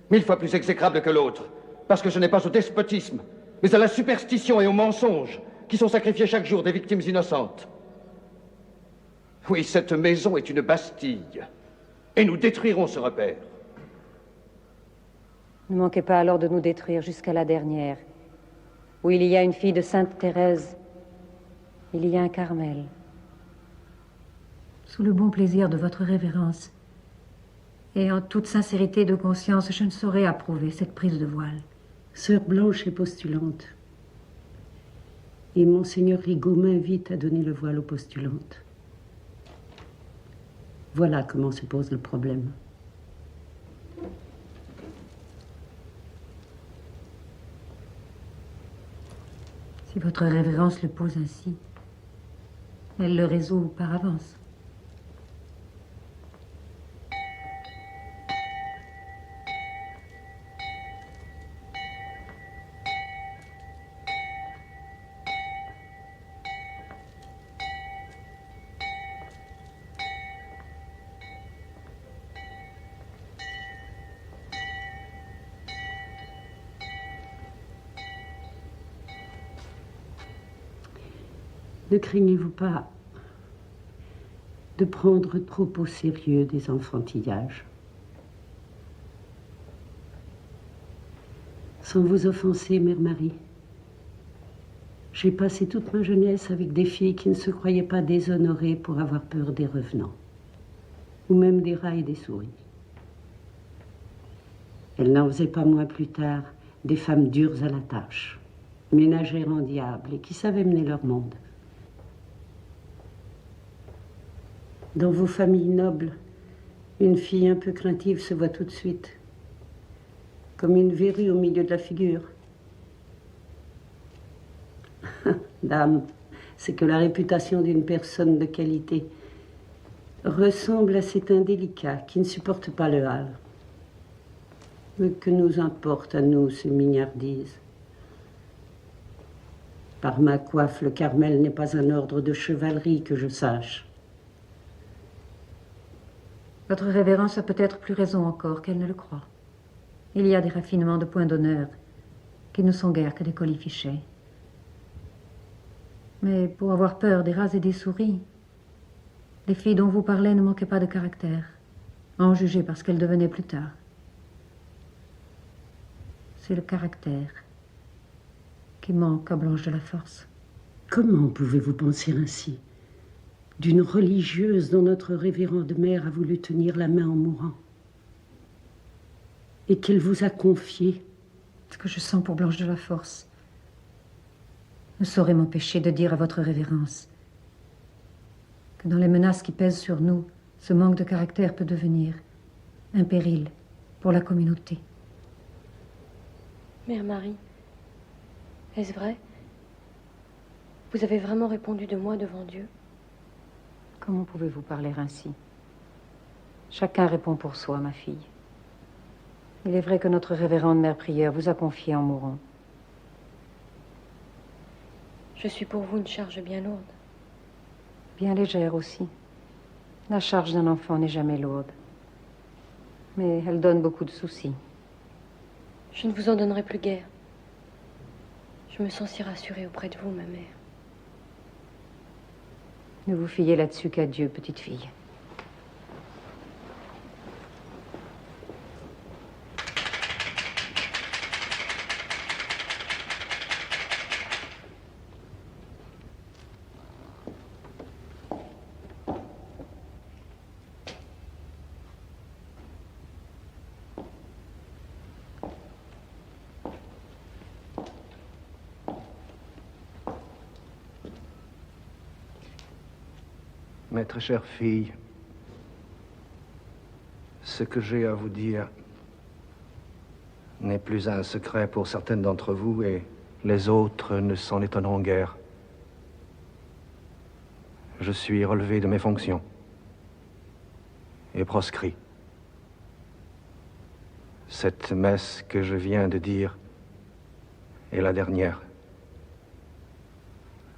1000 fois plus exécrables que l'autre, parce que je n'ai pas au despotisme, mais à la superstition et au mensonge qui sont sacrifiés chaque jour des victimes innocentes. Oui, cette maison est une Bastille, et nous détruirons ce repère. Ne manquez pas alors de nous détruire jusqu'à la dernière, où il y a une fille de Sainte Thérèse, il y a un Carmel. Sous le bon plaisir de votre révérence, et en toute sincérité de conscience, je ne saurais approuver cette prise de voile. Sœur Blanche est postulante. Et Monseigneur Rigaud m'invite à donner le voile aux postulantes. Voilà comment se pose le problème. Si votre révérence le pose ainsi, elle le résout par avance. Ne craignez-vous pas de prendre trop au sérieux des enfantillages? Sans vous offenser, Mère Marie, j'ai passé toute ma jeunesse avec des filles qui ne se croyaient pas déshonorées pour avoir peur des revenants, ou même des rats et des souris. Elles n'en faisaient pas moins plus tard des femmes dures à la tâche, ménagères en diable et qui savaient mener leur monde. Dans vos familles nobles, une fille un peu craintive se voit tout de suite, comme une verrue au milieu de la figure. Dame, c'est que la réputation d'une personne de qualité ressemble à cet indélicat qui ne supporte pas le hâle. Mais que nous importe à nous ces mignardises? Par ma coiffe, le Carmel n'est pas un ordre de chevalerie que je sache. Votre révérence a peut-être plus raison encore qu'elle ne le croit. Il y a des raffinements de point d'honneur qui ne sont guère que des colifichets. Mais pour avoir peur des rats et des souris, Les filles dont vous parlez ne manquaient pas de caractère, à en juger par ce qu'elles devenaient plus tard. C'est le caractère qui manque à Blanche de la Force. Comment pouvez-vous penser ainsi d'une religieuse dont notre révérende mère a voulu tenir la main en mourant et qu'elle vous a confié? Ce que je sens pour Blanche de la Force ne saurait m'empêcher de dire à votre révérence que dans les menaces qui pèsent sur nous, ce manque de caractère peut devenir un péril pour la communauté. Mère Marie, est-ce vrai? Vous avez vraiment répondu de moi devant Dieu? Comment pouvez-vous parler ainsi? Chacun répond pour soi, ma fille. Il est vrai que notre révérende mère prière vous a confié en mourant. Je suis pour vous une charge bien lourde. Bien légère aussi. La charge d'un enfant n'est jamais lourde. Mais elle donne beaucoup de soucis. Je ne vous en donnerai plus guère. Je me sens si rassurée auprès de vous, ma mère. Ne vous fiez là-dessus qu'à Dieu, petite fille. Mes très chères filles, ce que j'ai à vous dire n'est plus un secret pour certaines d'entre vous et les autres ne s'en étonneront guère. Je suis relevé de mes fonctions et proscrit. Cette messe que je viens de dire est la dernière.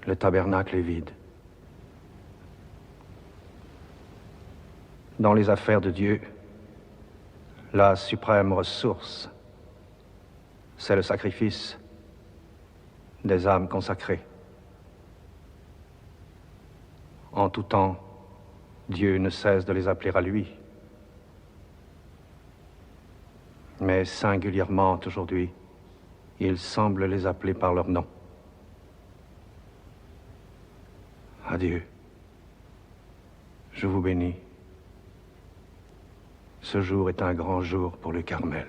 Le tabernacle est vide. Dans les affaires de Dieu, la suprême ressource, c'est le sacrifice des âmes consacrées. En tout temps, Dieu ne cesse de les appeler à lui. Mais singulièrement aujourd'hui, il semble les appeler par leur nom. Adieu. Je vous bénis. Ce jour est un grand jour pour le Carmel.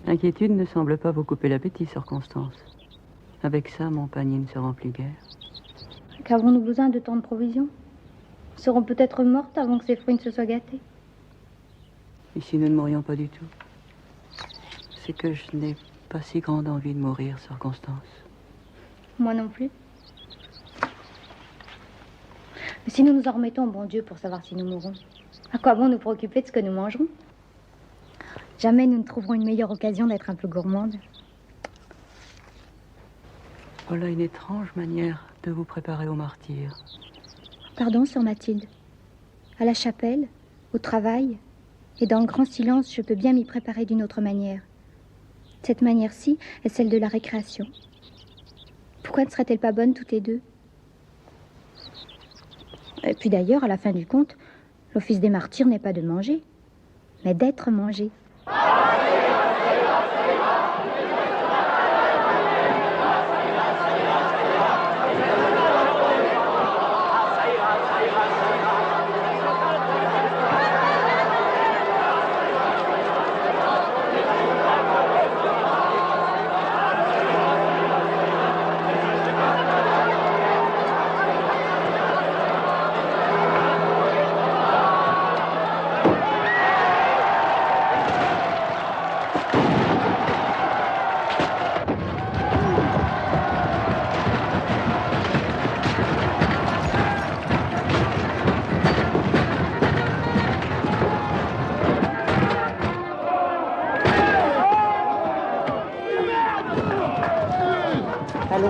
L'inquiétude ne semble pas vous couper l'appétit, sœur Constance. Avec ça, mon panier ne se remplit guère. Qu'avons-nous besoin de tant de provisions? Nous serons peut-être mortes avant que ces fruits ne se soient gâtés. Et si nous ne mourions pas du tout? C'est que je n'ai pas si grande envie de mourir, sœur Constance. Moi non plus. Mais si nous nous en remettons au bon Dieu pour savoir si nous mourrons, à quoi bon nous préoccuper de ce que nous mangerons? Jamais nous ne trouverons une meilleure occasion d'être un peu gourmandes. Voilà une étrange manière de vous préparer au martyre. Pardon, sœur Mathilde. À la chapelle, au travail, et dans le grand silence, je peux bien m'y préparer d'une autre manière. Cette manière-ci est celle de la récréation. Pourquoi ne serait-elle pas bonne toutes les deux? Et puis d'ailleurs, à la fin du compte, l'office des martyrs n'est pas de manger, mais d'être mangé.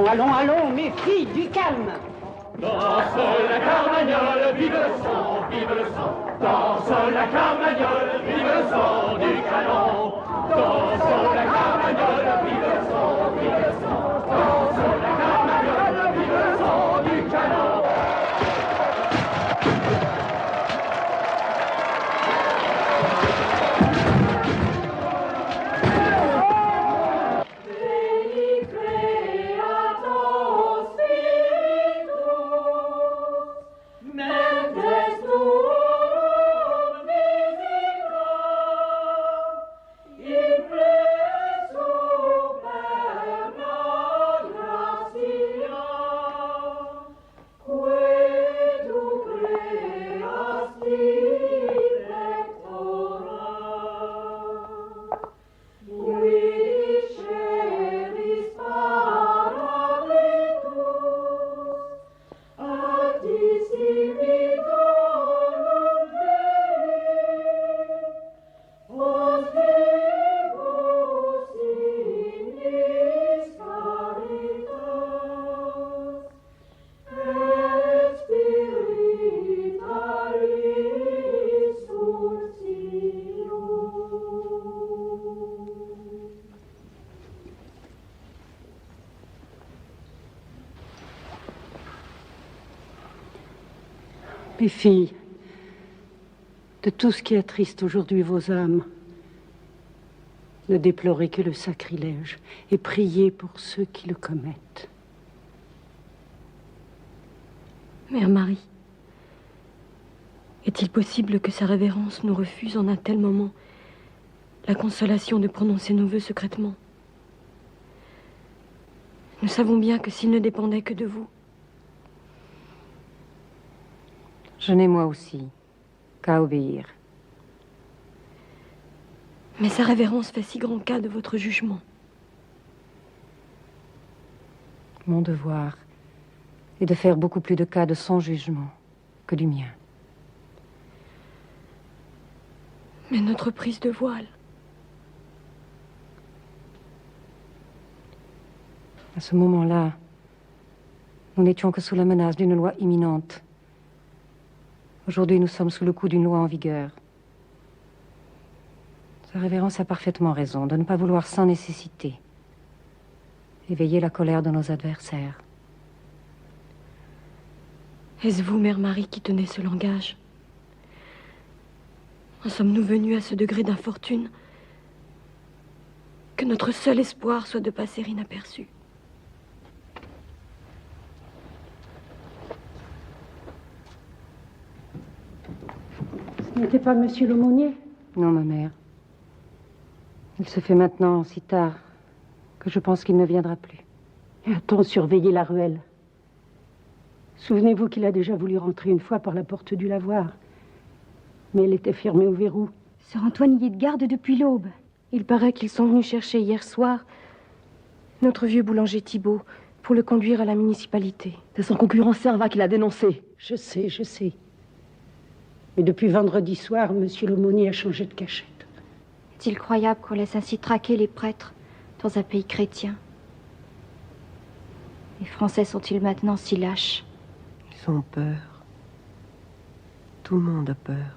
allons, allons, mes filles, du calme. Danse la carmagnole, vive le son, danse la carmagnole, vive le son du canon. Danse la carmagnole, vive le son, danse la carmagnole, vive le son du canon. Mes filles, de tout ce qui attriste aujourd'hui vos âmes, ne déplorez que le sacrilège et priez pour ceux qui le commettent. Mère Marie, est-il possible que sa révérence nous refuse en un tel moment la consolation de prononcer nos vœux secrètement? Nous savons bien que s'il ne dépendait que de vous, je n'ai moi aussi qu'à obéir. mais sa révérence fait si grand cas de votre jugement. Mon devoir est de faire beaucoup plus de cas de son jugement que du mien. Mais notre prise de voile... À ce moment-là, nous n'étions que sous la menace d'une loi imminente. Aujourd'hui, nous sommes sous le coup d'une loi en vigueur. Sa révérence a parfaitement raison de ne pas vouloir sans nécessité éveiller la colère de nos adversaires. Est-ce vous, Mère Marie, qui tenez ce langage? En sommes-nous venus à ce degré d'infortune que notre seul espoir soit de passer inaperçu? Ce n'était pas Monsieur l'aumônier? Non, ma mère. Il se fait maintenant si tard que je pense qu'il ne viendra plus. Et a-t-on surveillé la ruelle? Souvenez-vous qu'il a déjà voulu rentrer une fois par la porte du lavoir. Mais elle était fermée au verrou. Sœur Antoine y est de garde depuis l'aube. Il paraît qu'ils sont venus chercher hier soir notre vieux boulanger Thibault pour le conduire à la municipalité. C'est son concurrent Servat qui l'a dénoncé. Je sais. Mais depuis vendredi soir, Monsieur l'aumônier a changé de cachette. Est-il croyable qu'on laisse ainsi traquer les prêtres dans un pays chrétien? Les Français sont-ils maintenant si lâches? Ils ont peur. Tout le monde a peur.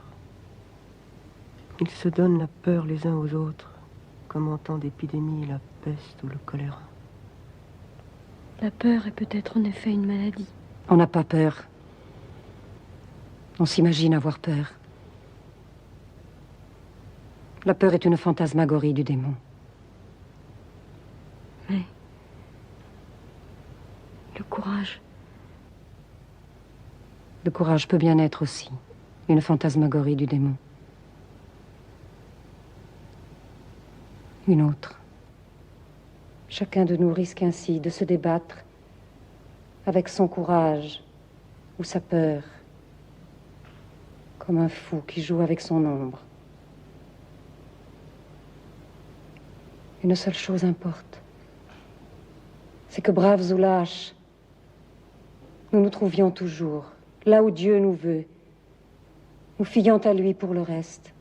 Ils se donnent la peur les uns aux autres, comme en temps d'épidémie, la peste ou le choléra. La peur est peut-être en effet une maladie. On n'a pas peur. On s'imagine avoir peur. La peur est une fantasmagorie du démon. Mais le courage... Le courage peut bien être aussi une fantasmagorie du démon. Une autre. Chacun de nous risque ainsi de se débattre avec son courage ou sa peur, comme un fou qui joue avec son ombre. Une seule chose importe, c'est que braves ou lâches, nous nous trouvions toujours là où Dieu nous veut, nous fiant à lui pour le reste.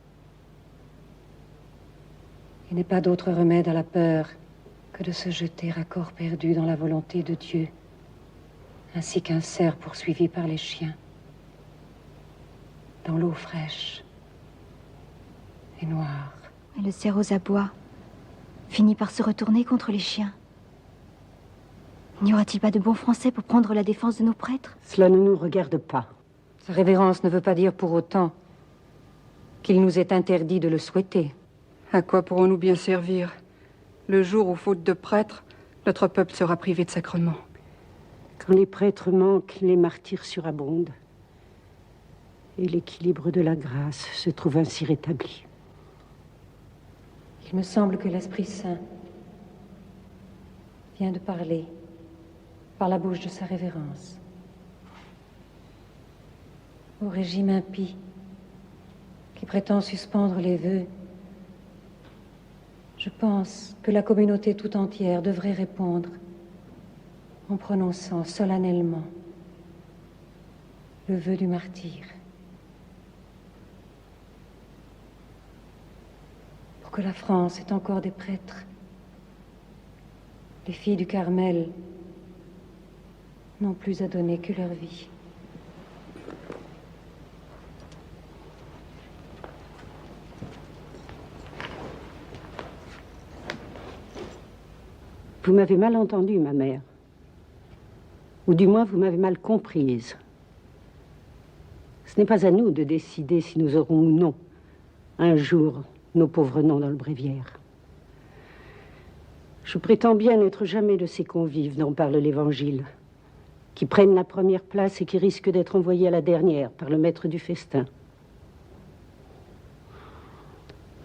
Il n'est pas d'autre remède à la peur que de se jeter à corps perdu dans la volonté de Dieu, ainsi qu'un cerf poursuivi par les chiens, dans l'eau fraîche et noire. Et le cerf aux abois finit par se retourner contre les chiens. N'y aura-t-il pas de bon français pour prendre la défense de nos prêtres? Cela ne nous regarde pas. Sa révérence ne veut pas dire pour autant qu'il nous est interdit de le souhaiter. À quoi pourrons-nous bien servir? Le jour où, faute de prêtres, notre peuple sera privé de sacrements. Quand les prêtres manquent, les martyrs surabondent. Et l'équilibre de la grâce se trouve ainsi rétabli. Il me semble que l'Esprit Saint vient de parler par la bouche de sa révérence au régime impie qui prétend suspendre les vœux. Je pense que la communauté tout entière devrait répondre en prononçant solennellement le vœu du martyr. Pour que la France ait encore des prêtres, les filles du Carmel n'ont plus à donner que leur vie. Vous m'avez mal entendue, ma mère. Ou du moins, vous m'avez mal comprise. Ce n'est pas à nous de décider si nous aurons ou non, un jour, nos pauvres noms dans le bréviaire. Je prétends bien n'être jamais de ces convives dont parle l'Évangile, qui prennent la première place et qui risquent d'être envoyés à la dernière par le maître du festin.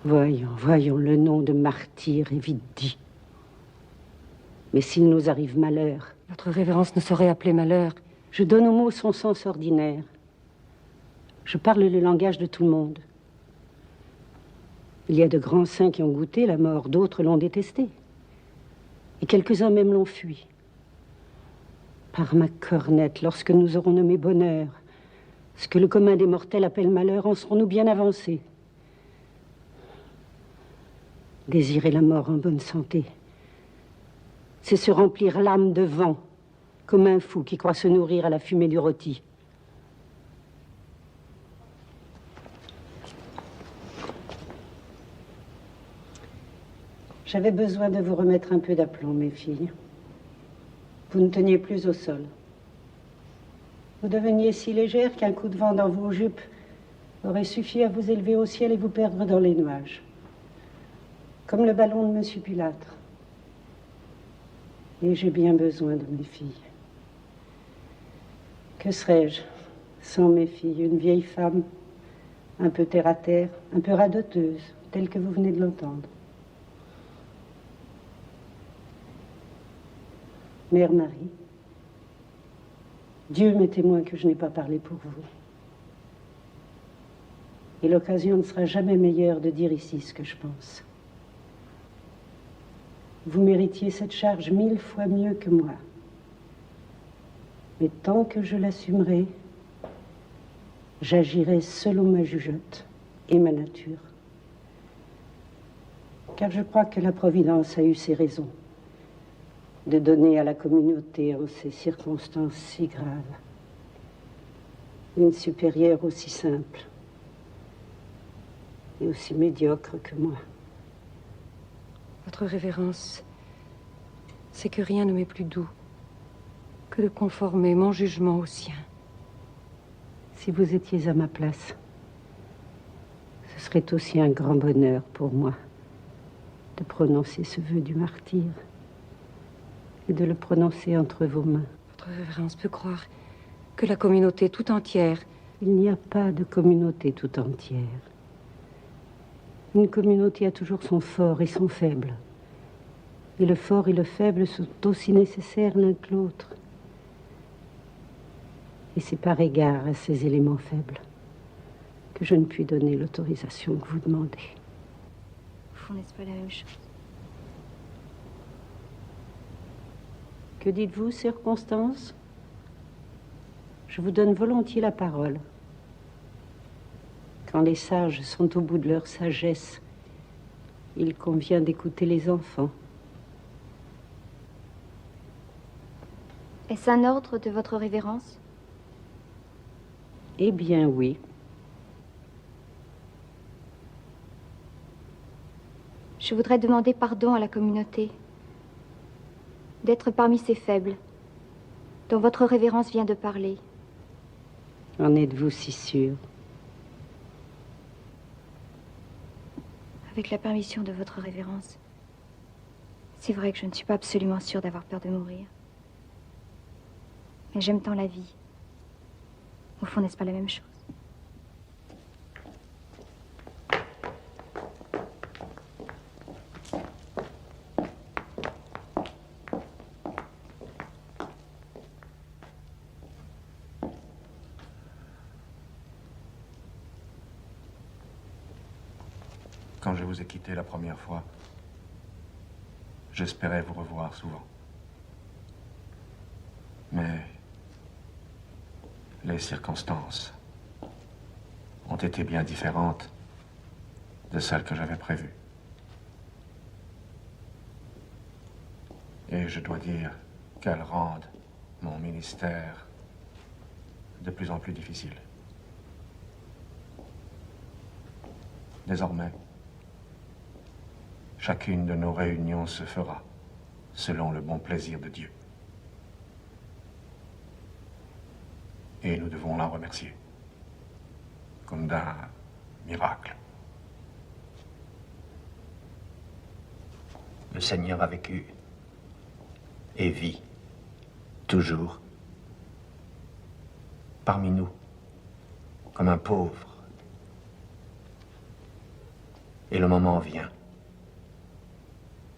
Voyons, le nom de martyr est vite dit. Mais s'il nous arrive malheur... Votre révérence ne saurait appeler malheur. Je donne au mot son sens ordinaire. Je parle le langage de tout le monde. Il y a de grands saints qui ont goûté la mort, d'autres l'ont détestée. Et quelques-uns même l'ont fui. Par ma cornette, lorsque nous aurons nommé bonheur, ce que le commun des mortels appelle malheur, en serons-nous bien avancés. Désirer la mort en bonne santé, c'est se remplir l'âme de vent, comme un fou qui croit se nourrir à la fumée du rôti. J'avais besoin de vous remettre un peu d'aplomb, mes filles. Vous ne teniez plus au sol. Vous deveniez si légères qu'un coup de vent dans vos jupes aurait suffi à vous élever au ciel et vous perdre dans les nuages. Comme le ballon de Monsieur Pilâtre. Et j'ai bien besoin de mes filles. Que serais-je sans mes filles? Une vieille femme, un peu terre à terre, un peu radoteuse, telle que vous venez de l'entendre. Mère Marie, Dieu m'est témoin que je n'ai pas parlé pour vous. Et l'occasion ne sera jamais meilleure de dire ici ce que je pense. Vous méritiez cette charge 1000 fois mieux que moi. Mais tant que je l'assumerai, j'agirai selon ma jugeote et ma nature. Car je crois que la Providence a eu ses raisons de donner à la communauté en ces circonstances si graves une supérieure aussi simple et aussi médiocre que moi. Votre révérence, c'est que rien ne m'est plus doux que de conformer mon jugement au sien. Si vous étiez à ma place, ce serait aussi un grand bonheur pour moi de prononcer ce vœu du martyr et de le prononcer entre vos mains. Votre révérence peut croire que la communauté tout entière... Il n'y a pas de communauté tout entière. Une communauté a toujours son fort et son faible. Et le fort et le faible sont aussi nécessaires l'un que l'autre. Et c'est par égard à ces éléments faibles que je ne puis donner l'autorisation que vous demandez. Au fond, n'est-ce pas la même chose? Que dites-vous, sœur Constance? Je vous donne volontiers la parole. Quand les sages sont au bout de leur sagesse, il convient d'écouter les enfants. Est-ce un ordre de votre révérence? Eh bien, oui. Je voudrais demander pardon à la communauté d'être parmi ces faibles dont votre révérence vient de parler. En êtes-vous si sûr? Avec la permission de votre révérence, c'est vrai que je ne suis pas absolument sûre d'avoir peur de mourir. Mais j'aime tant la vie. Au fond, n'est-ce pas la même chose? Quand je vous ai quitté la première fois, j'espérais vous revoir souvent. Mais les circonstances ont été bien différentes de celles que j'avais prévues. Et je dois dire qu'elles rendent mon ministère de plus en plus difficile. Désormais, chacune de nos réunions se fera selon le bon plaisir de Dieu. Et nous devons l'en remercier, comme d'un miracle. Le Seigneur a vécu et vit toujours parmi nous comme un pauvre. Et le moment vient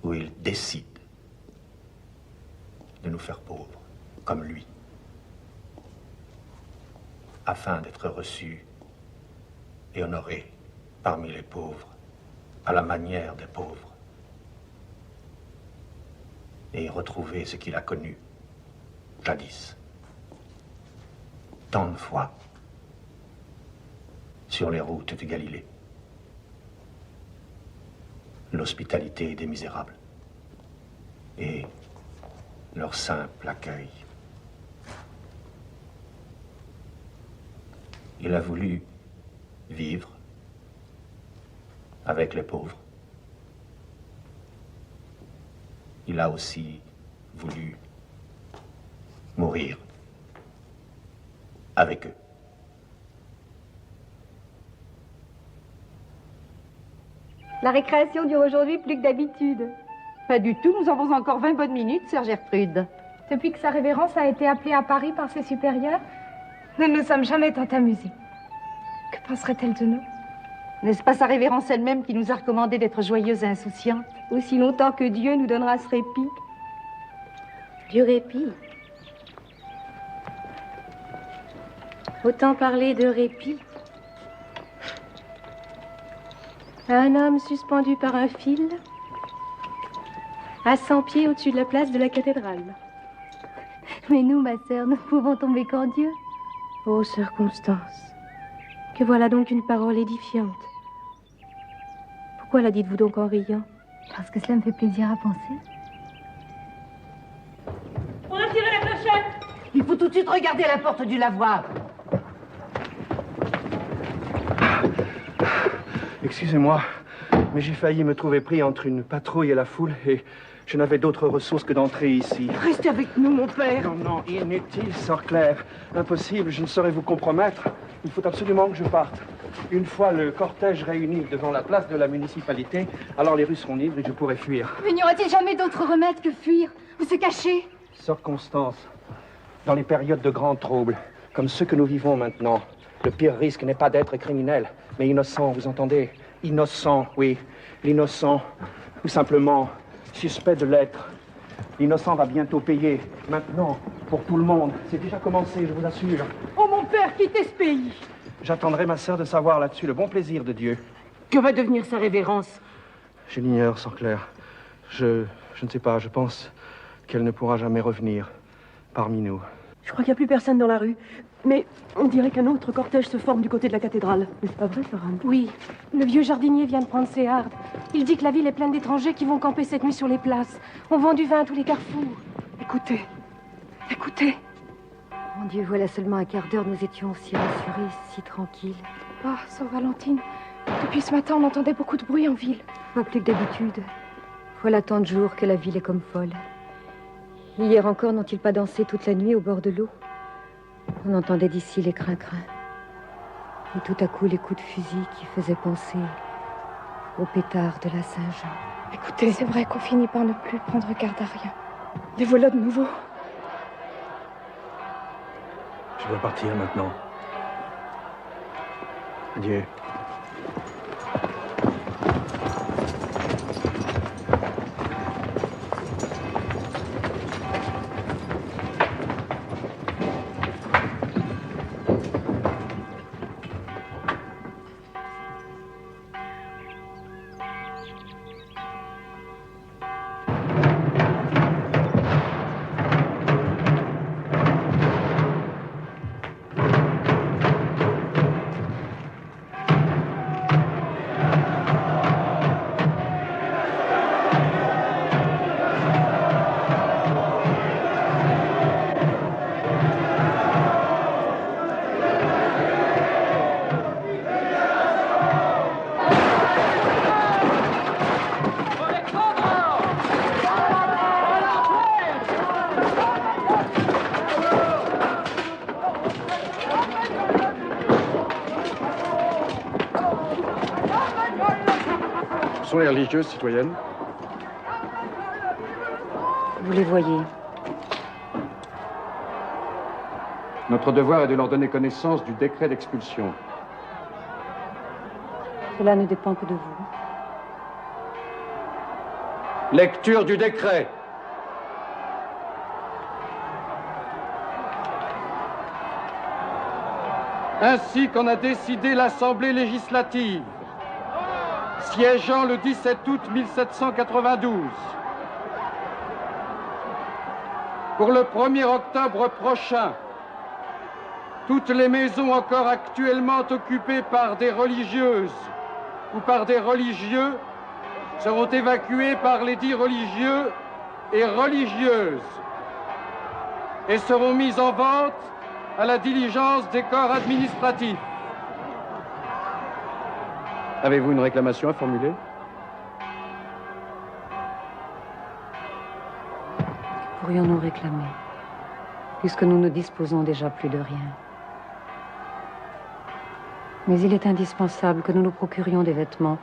où il décide de nous faire pauvres, comme lui, afin d'être reçu et honoré parmi les pauvres, à la manière des pauvres, et retrouver ce qu'il a connu jadis, tant de fois, sur les routes de Galilée. L'hospitalité des misérables et leur simple accueil. Il a voulu vivre avec les pauvres. Il a aussi voulu mourir avec eux. La récréation dure aujourd'hui plus que d'habitude. Pas du tout, nous avons encore 20 bonnes minutes, sœur Gertrude. Depuis que sa révérence a été appelée à Paris par ses supérieurs, nous ne nous sommes jamais tant amusés. Que penserait-elle de nous? N'est-ce pas sa révérence elle-même qui nous a recommandé d'être joyeuses et insouciantes? Aussi longtemps que Dieu nous donnera ce répit. Du répit. Autant parler de répit. Un homme suspendu par un fil à 100 pieds au-dessus de la place de la cathédrale. Mais nous, ma sœur, nous pouvons tomber qu'en Dieu. Ô sœur Constance, que voilà donc une parole édifiante. Pourquoi la dites-vous donc en riant? Parce que cela me fait plaisir à penser. On a tiré la clochette. Il faut tout de suite regarder la porte du lavoir. Excusez-moi, mais j'ai failli me trouver pris entre une patrouille et la foule et je n'avais d'autre ressource que d'entrer ici. Restez avec nous, mon père. Non, non, inutile, sœur Claire. Impossible, je ne saurais vous compromettre. Il faut absolument que je parte. Une fois le cortège réuni devant la place de la municipalité, alors les rues seront libres et je pourrai fuir. Mais n'y aura-t-il jamais d'autre remède que fuir ou se cacher? Sœur Constance, dans les périodes de grands troubles, comme ceux que nous vivons maintenant, le pire risque n'est pas d'être criminel, mais innocent, vous entendez? Innocent, oui. L'innocent, ou simplement suspect de l'être. L'innocent va bientôt payer. Maintenant, pour tout le monde. C'est déjà commencé, je vous assure. Oh, mon père, quittez ce pays. J'attendrai ma sœur de savoir là-dessus le bon plaisir de Dieu. Que va devenir sa révérence? Je l'ignore, sœur Claire. Je ne sais pas, je pense qu'elle ne pourra jamais revenir parmi nous. Je crois qu'il n'y a plus personne dans la rue. Mais on dirait qu'un autre cortège se forme du côté de la cathédrale. N'est-ce pas vrai, Florent? Oui, le vieux jardinier vient de prendre ses hardes. Il dit que la ville est pleine d'étrangers qui vont camper cette nuit sur les places. On vend du vin à tous les carrefours. Écoutez, Écoutez. Mon Dieu, voilà seulement un quart d'heure, nous étions si rassurés, si tranquilles. Oh, Sœur Valentine, depuis ce matin, on entendait beaucoup de bruit en ville. Pas plus que d'habitude. Voilà tant de jours que la ville est comme folle. Hier encore, n'ont-ils pas dansé toute la nuit au bord de l'eau? On entendait d'ici les crin-crins. Et tout à coup, les coups de fusil qui faisaient penser aux pétards de la Saint-Jean. Écoutez, c'est vrai qu'on finit par ne plus prendre garde à rien. Les voilà de nouveau. Je dois partir maintenant. Adieu. Sont les religieuses citoyennes? Vous les voyez. Notre devoir est de leur donner connaissance du décret d'expulsion. Cela ne dépend que de vous. Lecture du décret. Ainsi qu'en a décidé l'Assemblée législative, siégeant le 17 août 1792. Pour le 1er octobre prochain, toutes les maisons encore actuellement occupées par des religieuses ou par des religieux seront évacuées par les dits religieux et religieuses et seront mises en vente à la diligence des corps administratifs. Avez-vous une réclamation à formuler? Que pourrions-nous réclamer, puisque nous ne disposons déjà plus de rien? Mais il est indispensable que nous nous procurions des vêtements,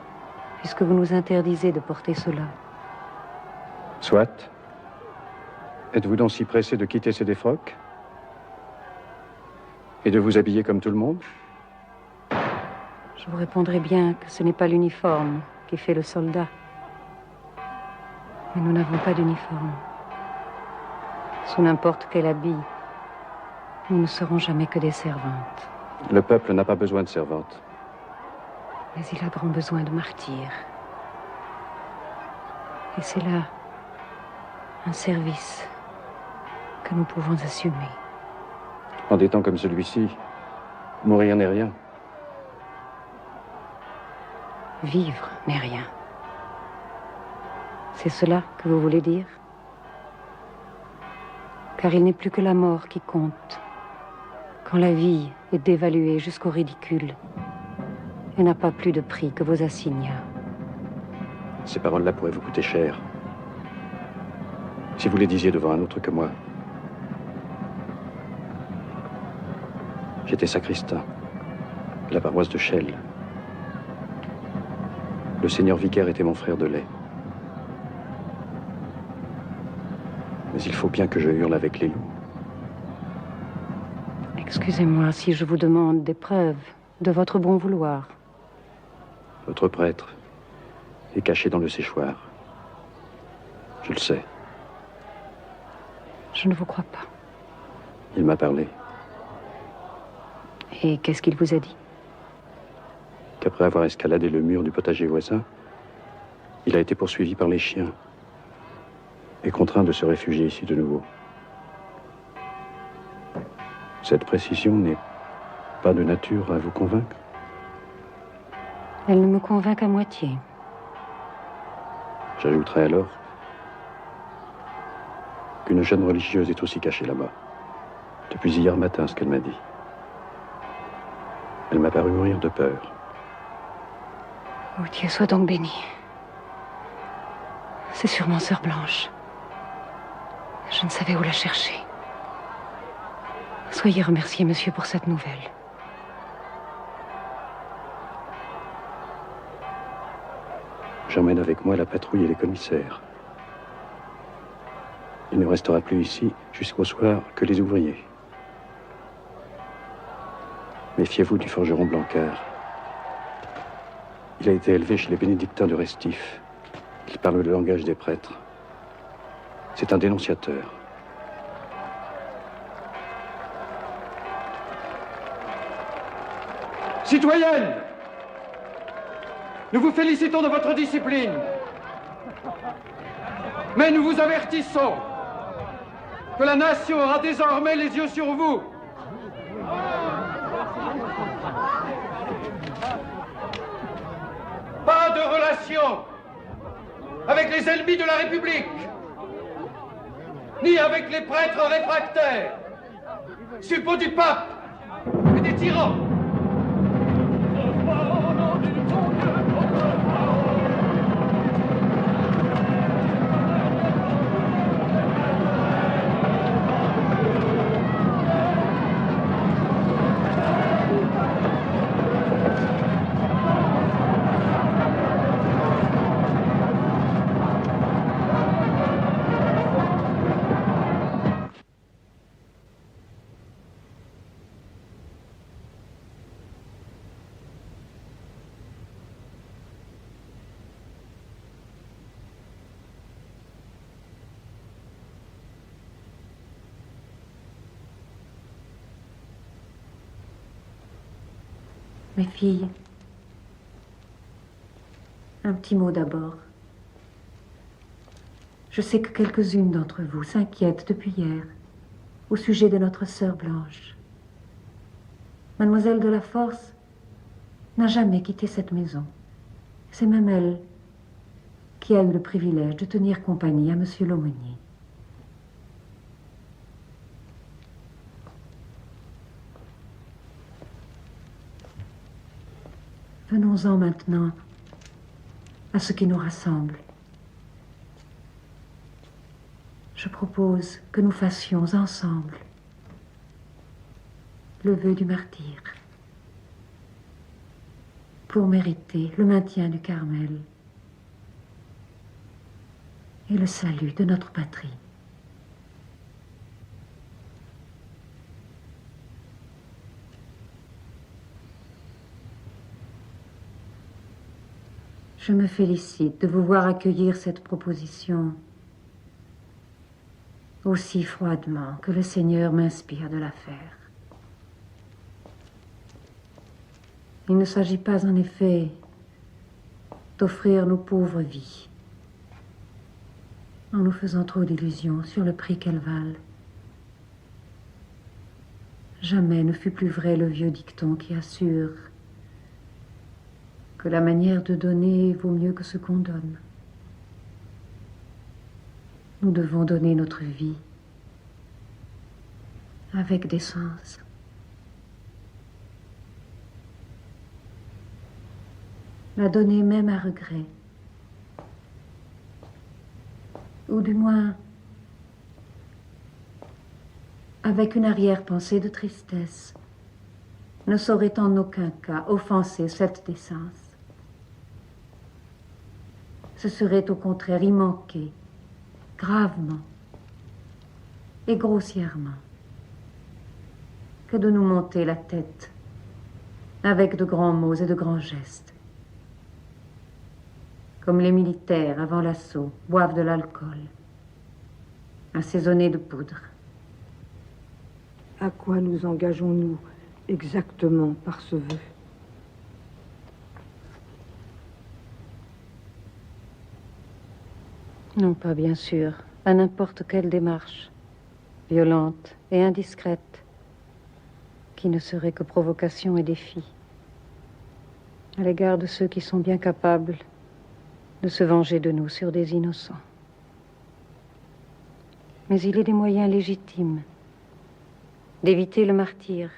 puisque vous nous interdisez de porter cela. Soit. Êtes-vous donc si pressé de quitter ces défroques et de vous habiller comme tout le monde? Je vous répondrai bien que ce n'est pas l'uniforme qui fait le soldat. Mais nous n'avons pas d'uniforme. Sous n'importe quel habit, nous ne serons jamais que des servantes. Le peuple n'a pas besoin de servantes. Mais il a grand besoin de martyrs. Et c'est là un service que nous pouvons assumer. En des temps comme celui-ci, mourir n'est rien. Vivre n'est rien. C'est cela que vous voulez dire? Car il n'est plus que la mort qui compte. Quand la vie est dévaluée jusqu'au ridicule et n'a pas plus de prix que vos assignats. Ces paroles-là pourraient vous coûter cher. Si vous les disiez devant un autre que moi. J'étais sacristain de la paroisse de Chelles. Le seigneur vicaire était mon frère de lait. Mais il faut bien que je hurle avec les loups. Excusez-moi si je vous demande des preuves de votre bon vouloir. Votre prêtre est caché dans le séchoir. Je le sais. Je ne vous crois pas. Il m'a parlé. Et qu'est-ce qu'il vous a dit? Qu'après avoir escaladé le mur du potager voisin, il a été poursuivi par les chiens et contraint de se réfugier ici de nouveau. Cette précision n'est pas de nature à vous convaincre? Elle ne me convainc qu'à moitié. J'ajouterai alors qu'une jeune religieuse est aussi cachée là-bas. Depuis hier matin, ce qu'elle m'a dit. Elle m'a paru mourir de peur. Oh, Dieu soit donc béni. C'est sûrement Sœur Blanche. Je ne savais où la chercher. Soyez remercié, monsieur, pour cette nouvelle. J'emmène avec moi la patrouille et les commissaires. Il ne restera plus ici jusqu'au soir que les ouvriers. Méfiez-vous du forgeron Blancard. Il a été élevé chez les bénédictins de Restif. Il parle le langage des prêtres. C'est un dénonciateur. Citoyennes, nous vous félicitons de votre discipline. Mais nous vous avertissons que la nation aura désormais les yeux sur vous. Pas de relation avec les ennemis de la République, ni avec les prêtres réfractaires, suppôts du pape et des tyrans. Mes filles, un petit mot d'abord. Je sais que quelques-unes d'entre vous s'inquiètent depuis hier au sujet de notre sœur Blanche. Mademoiselle de la Force n'a jamais quitté cette maison. C'est même elle qui a eu le privilège de tenir compagnie à Monsieur l'aumônier. Venons-en maintenant à ce qui nous rassemble. Je propose que nous fassions ensemble le vœu du martyr pour mériter le maintien du Carmel et le salut de notre patrie. Je me félicite de vous voir accueillir cette proposition aussi froidement que le Seigneur m'inspire de la faire. Il ne s'agit pas en effet d'offrir nos pauvres vies en nous faisant trop d'illusions sur le prix qu'elles valent. Jamais ne fut plus vrai le vieux dicton qui assure que la manière de donner vaut mieux que ce qu'on donne. Nous devons donner notre vie avec décence. La donner même à regret. Ou du moins avec une arrière-pensée de tristesse, ne saurait en aucun cas offenser cette décence. Ce serait au contraire y manquer, gravement et grossièrement, que de nous monter la tête avec de grands mots et de grands gestes, comme les militaires avant l'assaut boivent de l'alcool, assaisonné de poudre. À quoi nous engageons-nous exactement par ce vœu? Non pas, bien sûr, à n'importe quelle démarche, violente et indiscrète, qui ne serait que provocation et défi, à l'égard de ceux qui sont bien capables de se venger de nous sur des innocents. Mais il est des moyens légitimes d'éviter le martyre.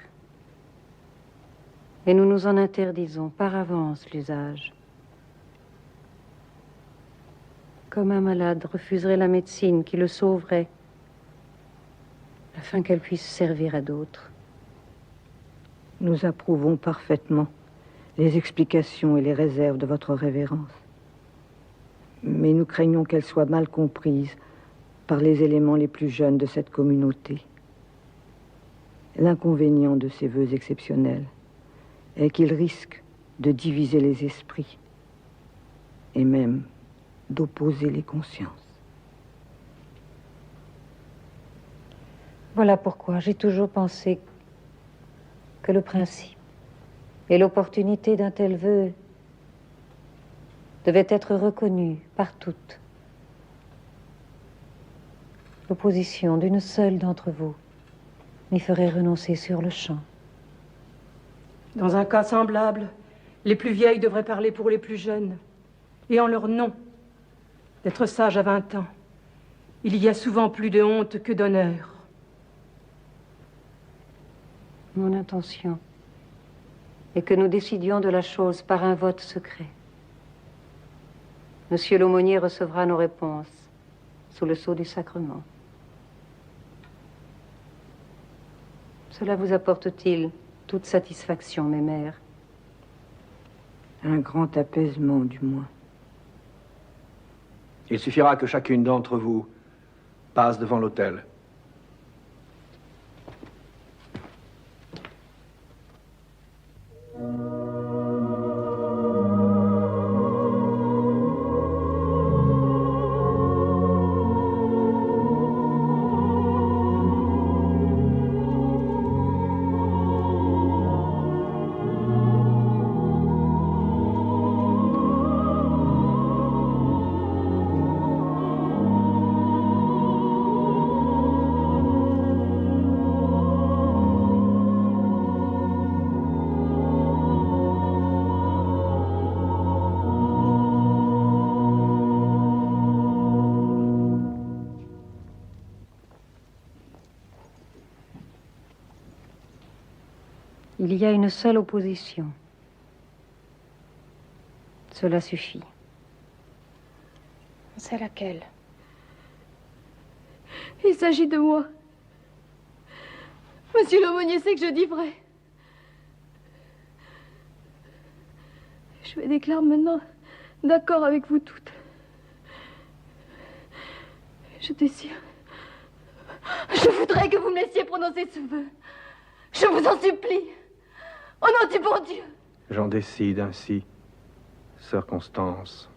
Et nous nous en interdisons par avance l'usage. Comme un malade refuserait la médecine qui le sauverait, afin qu'elle puisse servir à d'autres. Nous approuvons parfaitement les explications et les réserves de votre révérence. Mais nous craignons qu'elles soient mal comprises par les éléments les plus jeunes de cette communauté. L'inconvénient de ces vœux exceptionnels est qu'ils risquent de diviser les esprits et même d'opposer les consciences. Voilà pourquoi j'ai toujours pensé que le principe et l'opportunité d'un tel vœu devaient être reconnus par toutes. L'opposition d'une seule d'entre vous m'y ferait renoncer sur le champ. Dans un cas semblable, les plus vieilles devraient parler pour les plus jeunes, et en leur nom. D'être sage à 20 ans, il y a souvent plus de honte que d'honneur. Mon intention est que nous décidions de la chose par un vote secret. Monsieur l'aumônier recevra nos réponses sous le sceau du sacrement. Cela vous apporte-t-il toute satisfaction, mes mères? Un grand apaisement, du moins. Il suffira que chacune d'entre vous passe devant l'autel. Il y a une seule opposition. Cela suffit. C'est laquelle? Il s'agit de moi. Monsieur l'aumônier sait que je dis vrai. Je me déclare maintenant d'accord avec vous toutes. Je désire... Je voudrais que vous me laissiez prononcer ce vœu. Je vous en supplie. Au nom du bon Dieu. J'en décide ainsi, sœur Constance.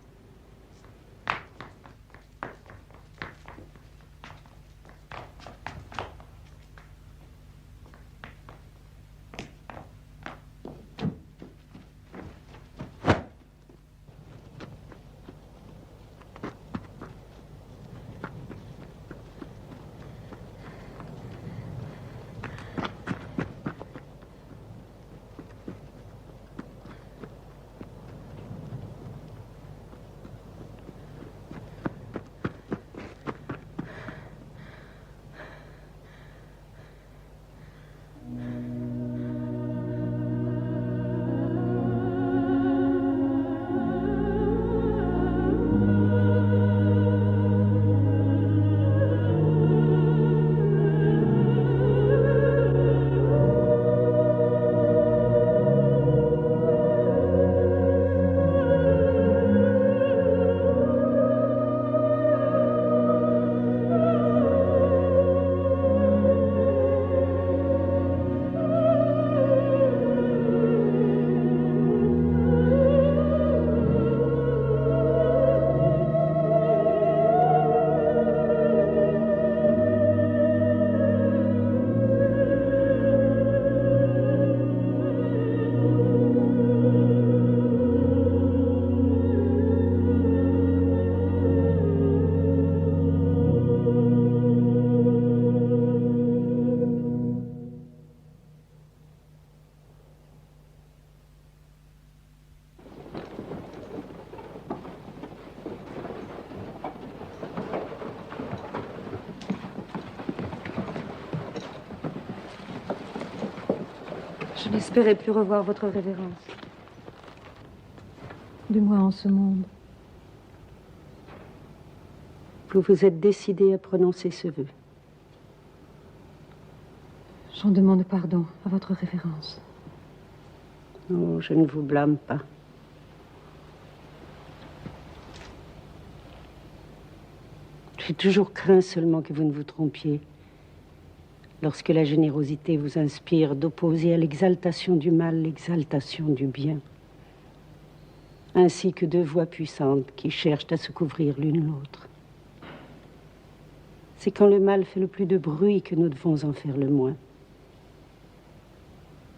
Je n'espérais plus revoir votre révérence. Du moins en ce monde. Vous vous êtes décidé à prononcer ce vœu. J'en demande pardon à votre révérence. Oh, je ne vous blâme pas. J'ai toujours craint seulement que vous ne vous trompiez. Lorsque la générosité vous inspire d'opposer à l'exaltation du mal l'exaltation du bien. Ainsi que deux voix puissantes qui cherchent à se couvrir l'une l'autre. C'est quand le mal fait le plus de bruit que nous devons en faire le moins.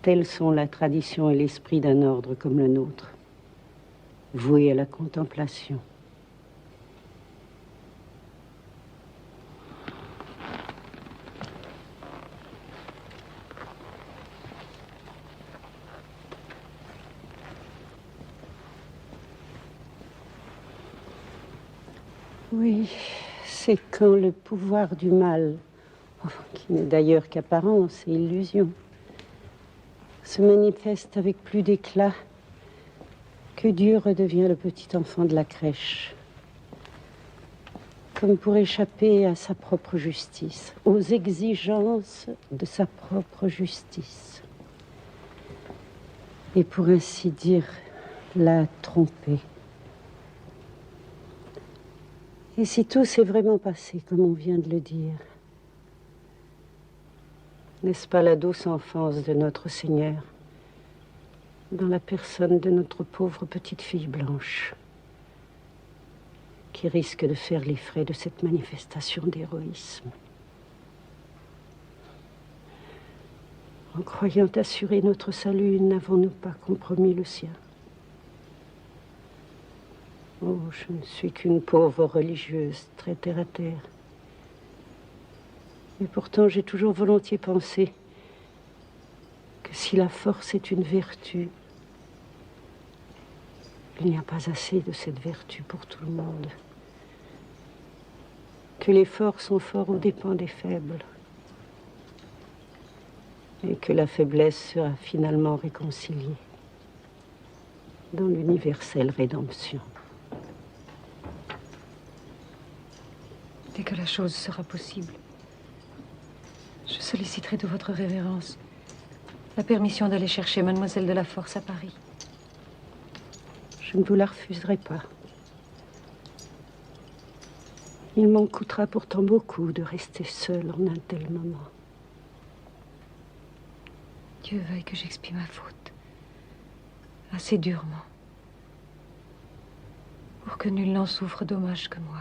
Tels sont la tradition et l'esprit d'un ordre comme le nôtre, voué à la contemplation. Oui, c'est quand le pouvoir du mal, qui n'est d'ailleurs qu'apparence et illusion, se manifeste avec plus d'éclat que Dieu redevient le petit enfant de la crèche, comme pour échapper à sa propre justice, aux exigences de sa propre justice, et pour ainsi dire, la tromper. Et si tout s'est vraiment passé, comme on vient de le dire, n'est-ce pas la douce enfance de notre Seigneur, dans la personne de notre pauvre petite fille blanche, qui risque de faire les frais de cette manifestation d'héroïsme? En croyant assurer notre salut, n'avons-nous pas compromis le sien? Oh, je ne suis qu'une pauvre religieuse, très terre à terre. Et pourtant, j'ai toujours volontiers pensé que si la force est une vertu, il n'y a pas assez de cette vertu pour tout le monde. Que les forts sont forts aux dépens des faibles. Et que la faiblesse sera finalement réconciliée dans l'universelle rédemption. Dès que la chose sera possible, je solliciterai de votre révérence la permission d'aller chercher Mademoiselle de la Force à Paris. Je ne vous la refuserai pas. Il m'en coûtera pourtant beaucoup de rester seule en un tel moment. Dieu veuille que j'expie ma faute assez durement pour que nul n'en souffre dommage que moi.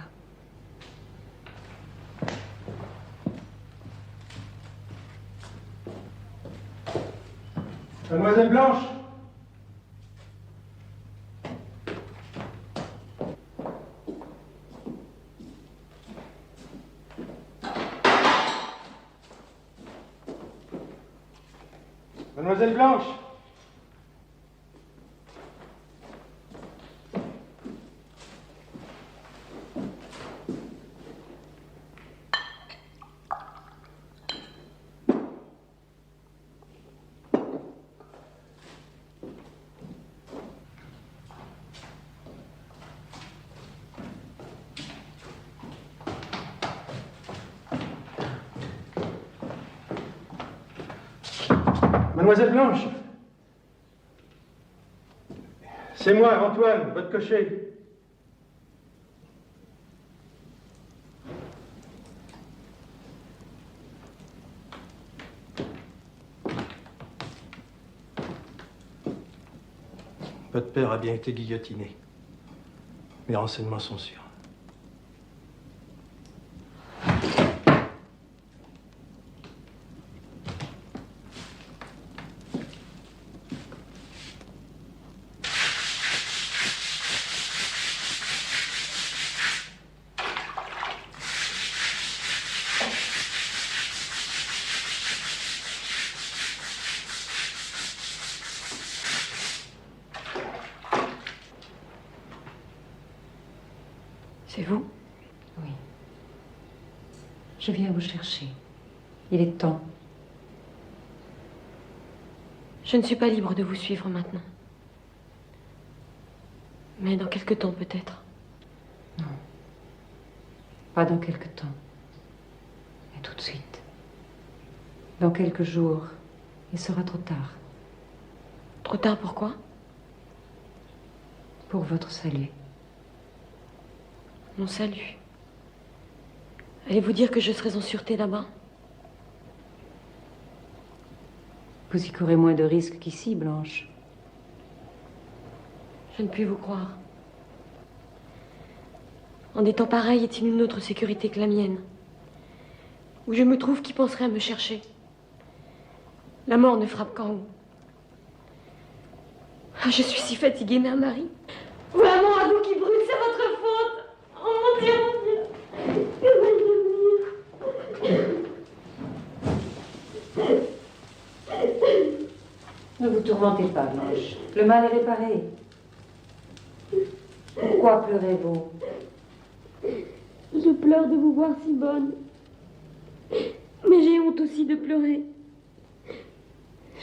Mademoiselle Blanche! Mademoiselle Blanche! Mademoiselle Blanche, c'est moi, Antoine, votre cocher. Votre père a bien été guillotiné. Mes renseignements sont sûrs. C'est vous? Oui. Je viens vous chercher. Il est temps. Je ne suis pas libre de vous suivre maintenant. Mais dans quelque temps, peut-être. Non. Pas dans quelque temps. Mais tout de suite. Dans quelques jours, il sera trop tard. Trop tard, pourquoi? Pour votre salut. Mon salut. Allez-vous dire que je serai en sûreté là-bas? Vous y courez moins de risques qu'ici, Blanche. Je ne puis vous croire. En des temps pareils, est-il une autre sécurité que la mienne? Où je me trouve, qui penserait à me chercher? La mort ne frappe qu'en haut. Ah, je suis si fatiguée, Mère Marie. Voilà mon radeau qui brûle, c'est votre faute. Oh mon Dieu, mon Dieu. Que vais-je devenir? Ne vous tourmentez pas, Blanche. Le mal est réparé. Pourquoi pleurez-vous? Je pleure de vous voir si bonne. Mais j'ai honte aussi de pleurer.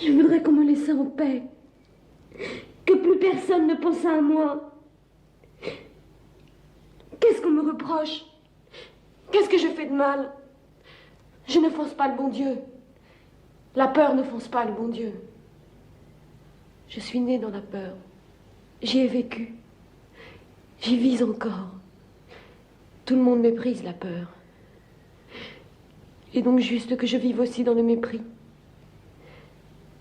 Je voudrais qu'on me laissât en paix. Que plus personne ne pensât à moi. Qu'est-ce qu'on me reproche? Qu'est-ce que je fais de mal? Je ne fonce pas le bon Dieu. La peur ne fonce pas le bon Dieu. Je suis née dans la peur. J'y ai vécu. J'y vis encore. Tout le monde méprise la peur. Et donc juste que je vive aussi dans le mépris.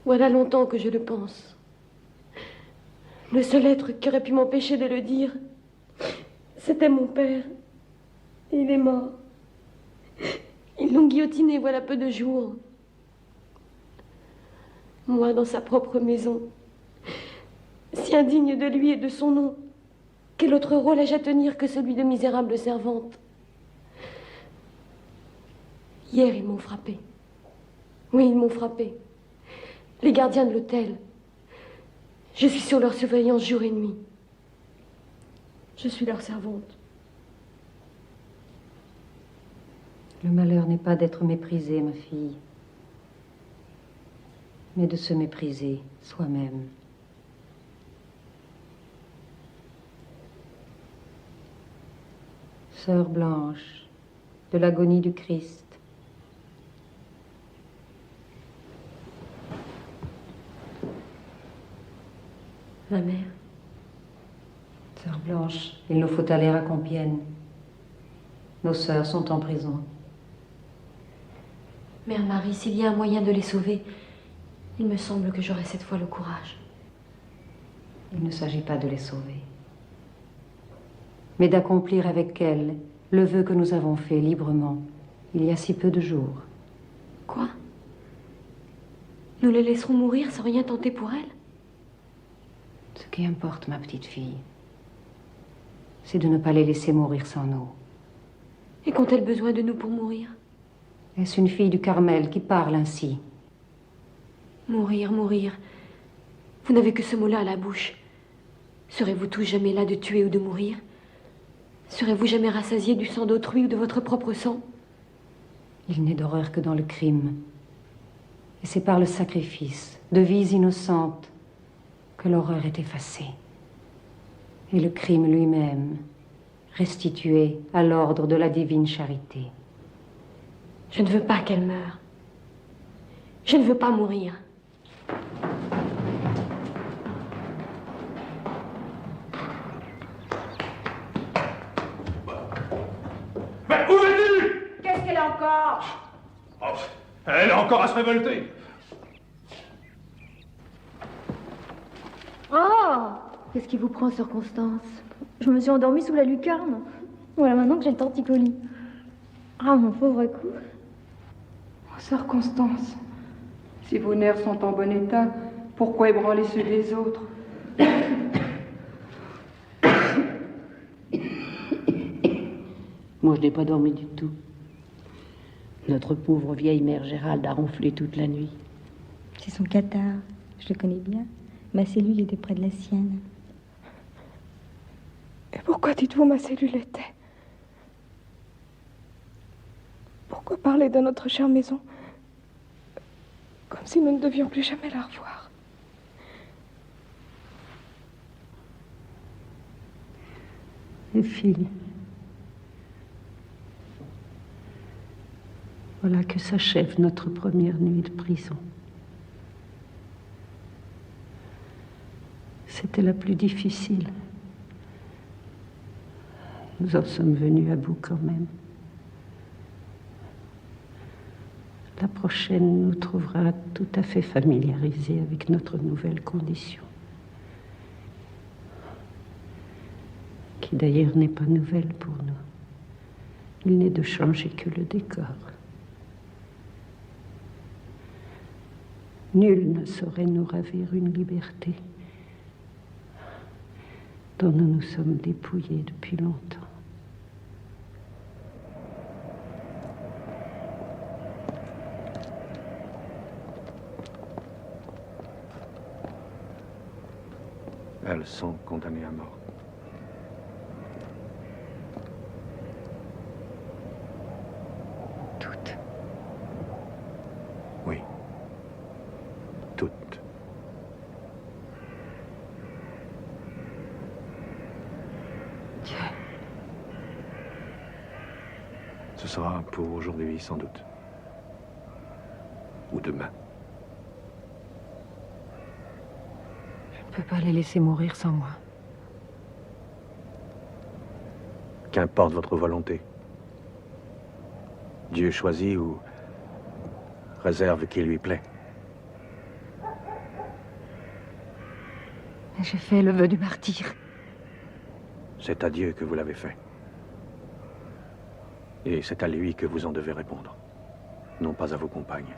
Voilà longtemps que je le pense. Le seul être qui aurait pu m'empêcher de le dire, c'était mon père. Et il est mort. Ils l'ont guillotiné voilà peu de jours. Moi, dans sa propre maison, si indigne de lui et de son nom, quel autre rôle ai-je à tenir que celui de misérable servante? Hier, ils m'ont frappé. Oui, ils m'ont frappé. Les gardiens de l'hôtel. Je suis sur leur surveillance jour et nuit. Je suis leur servante. Le malheur n'est pas d'être méprisé, ma fille, mais de se mépriser soi-même. Sœur Blanche, de l'agonie du Christ. Ma mère. Sœur Blanche, il nous faut aller à Compiègne. Nos sœurs sont en prison. Mère Marie, s'il y a un moyen de les sauver, il me semble que j'aurai cette fois le courage. Il ne s'agit pas de les sauver, mais d'accomplir avec elles le vœu que nous avons fait librement, il y a si peu de jours. Quoi? Nous les laisserons mourir sans rien tenter pour elles? Ce qui importe, ma petite fille, c'est de ne pas les laisser mourir sans nous. Et qu'ont-elles besoin de nous pour mourir? Est-ce une fille du Carmel qui parle ainsi? Mourir, mourir. Vous n'avez que ce mot-là à la bouche. Serez-vous tous jamais là de tuer ou de mourir? Serez-vous jamais rassasiés du sang d'autrui ou de votre propre sang? Il n'est d'horreur que dans le crime. Et c'est par le sacrifice de vies innocentes que l'horreur est effacée. Et le crime lui-même restitué à l'ordre de la divine charité. Je ne veux pas qu'elle meure. Je ne veux pas mourir. Mais où es-tu? Qu'est-ce qu'elle a encore? Oh, elle a encore à se révolter. Oh! Qu'est-ce qui vous prend, sœur Constance? Je me suis endormie sous la lucarne. Voilà maintenant que j'ai le torticolis. Ah, mon pauvre cou. Oh, sœur Constance, si vos nerfs sont en bon état, pourquoi ébranler ceux des autres? Moi, je n'ai pas dormi du tout. Notre pauvre vieille mère Gérald a ronflé toute la nuit. C'est son catarrhe, je le connais bien. Ma cellule était près de la sienne. Et pourquoi dites-vous ma cellule était? Pourquoi parler de notre chère maison comme si nous ne devions plus jamais la revoir? Les filles, voilà que s'achève notre première nuit de prison. C'était la plus difficile. Nous en sommes venus à bout quand même. La prochaine nous trouvera tout à fait familiarisés avec notre nouvelle condition. Qui d'ailleurs n'est pas nouvelle pour nous. Il n'est de changer que le décor. Nul ne saurait nous ravir une liberté dont nous nous sommes dépouillés depuis longtemps. Elles sont condamnées à mort. Toutes. Oui. Toutes. Dieu. Ce sera pour aujourd'hui, sans doute. Ou demain. Je ne peux pas les laisser mourir sans moi. Qu'importe votre volonté. Dieu choisit ou réserve qui lui plaît. Mais j'ai fait le vœu du martyr. C'est à Dieu que vous l'avez fait. Et c'est à lui que vous en devez répondre, non pas à vos compagnes.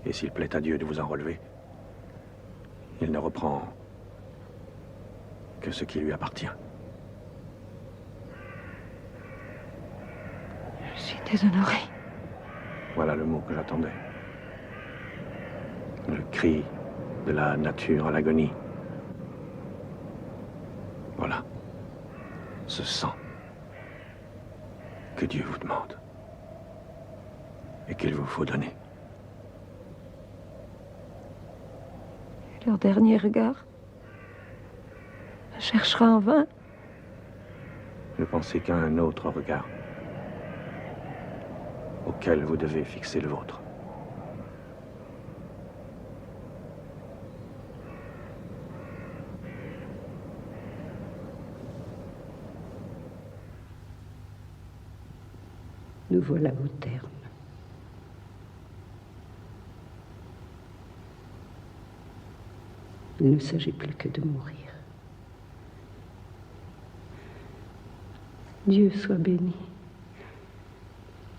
Et s'il plaît à Dieu de vous en relever, il ne reprend que ce qui lui appartient. Je suis déshonorée. Voilà le mot que j'attendais. Le cri de la nature à l'agonie. Voilà. Ce sang que Dieu vous demande et qu'il vous faut donner. Leur dernier regard me cherchera en vain. Ne pensez qu'à un autre regard auquel vous devez fixer le vôtre. Nous voilà au terme. Il ne s'agit plus que de mourir. Dieu soit béni,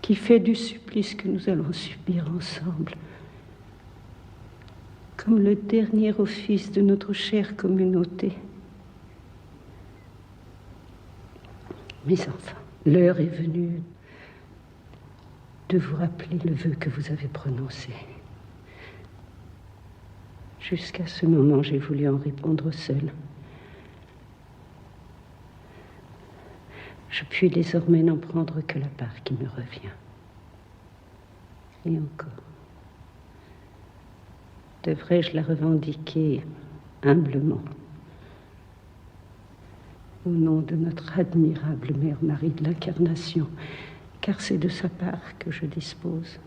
qui fait du supplice que nous allons subir ensemble, comme le dernier office de notre chère communauté. Mes enfants, l'heure est venue de vous rappeler le vœu que vous avez prononcé. Jusqu'à ce moment, j'ai voulu en répondre seule. Je puis désormais n'en prendre que la part qui me revient. Et encore, devrais-je la revendiquer humblement au nom de notre admirable Mère Marie de l'Incarnation, car c'est de sa part que je dispose.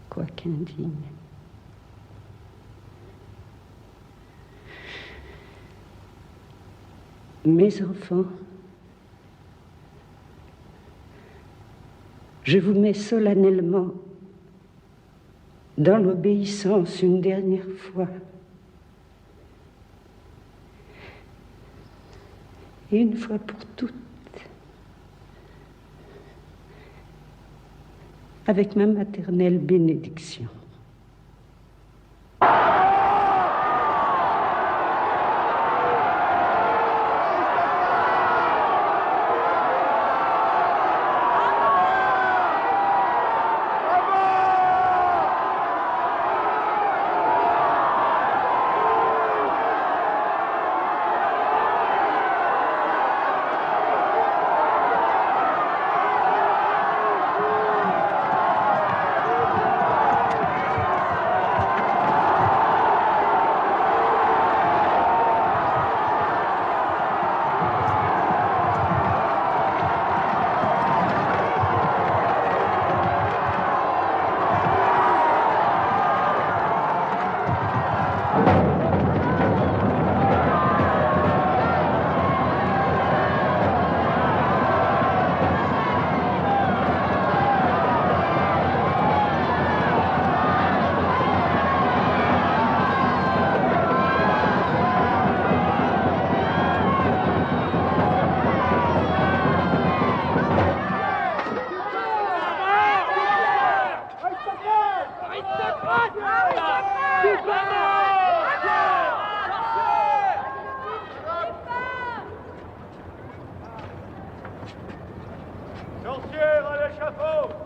Quoiqu'indigne. Mes enfants, je vous mets solennellement dans l'obéissance une dernière fois. Et une fois pour toutes, avec ma maternelle bénédiction. Sorcière à l'échafaud!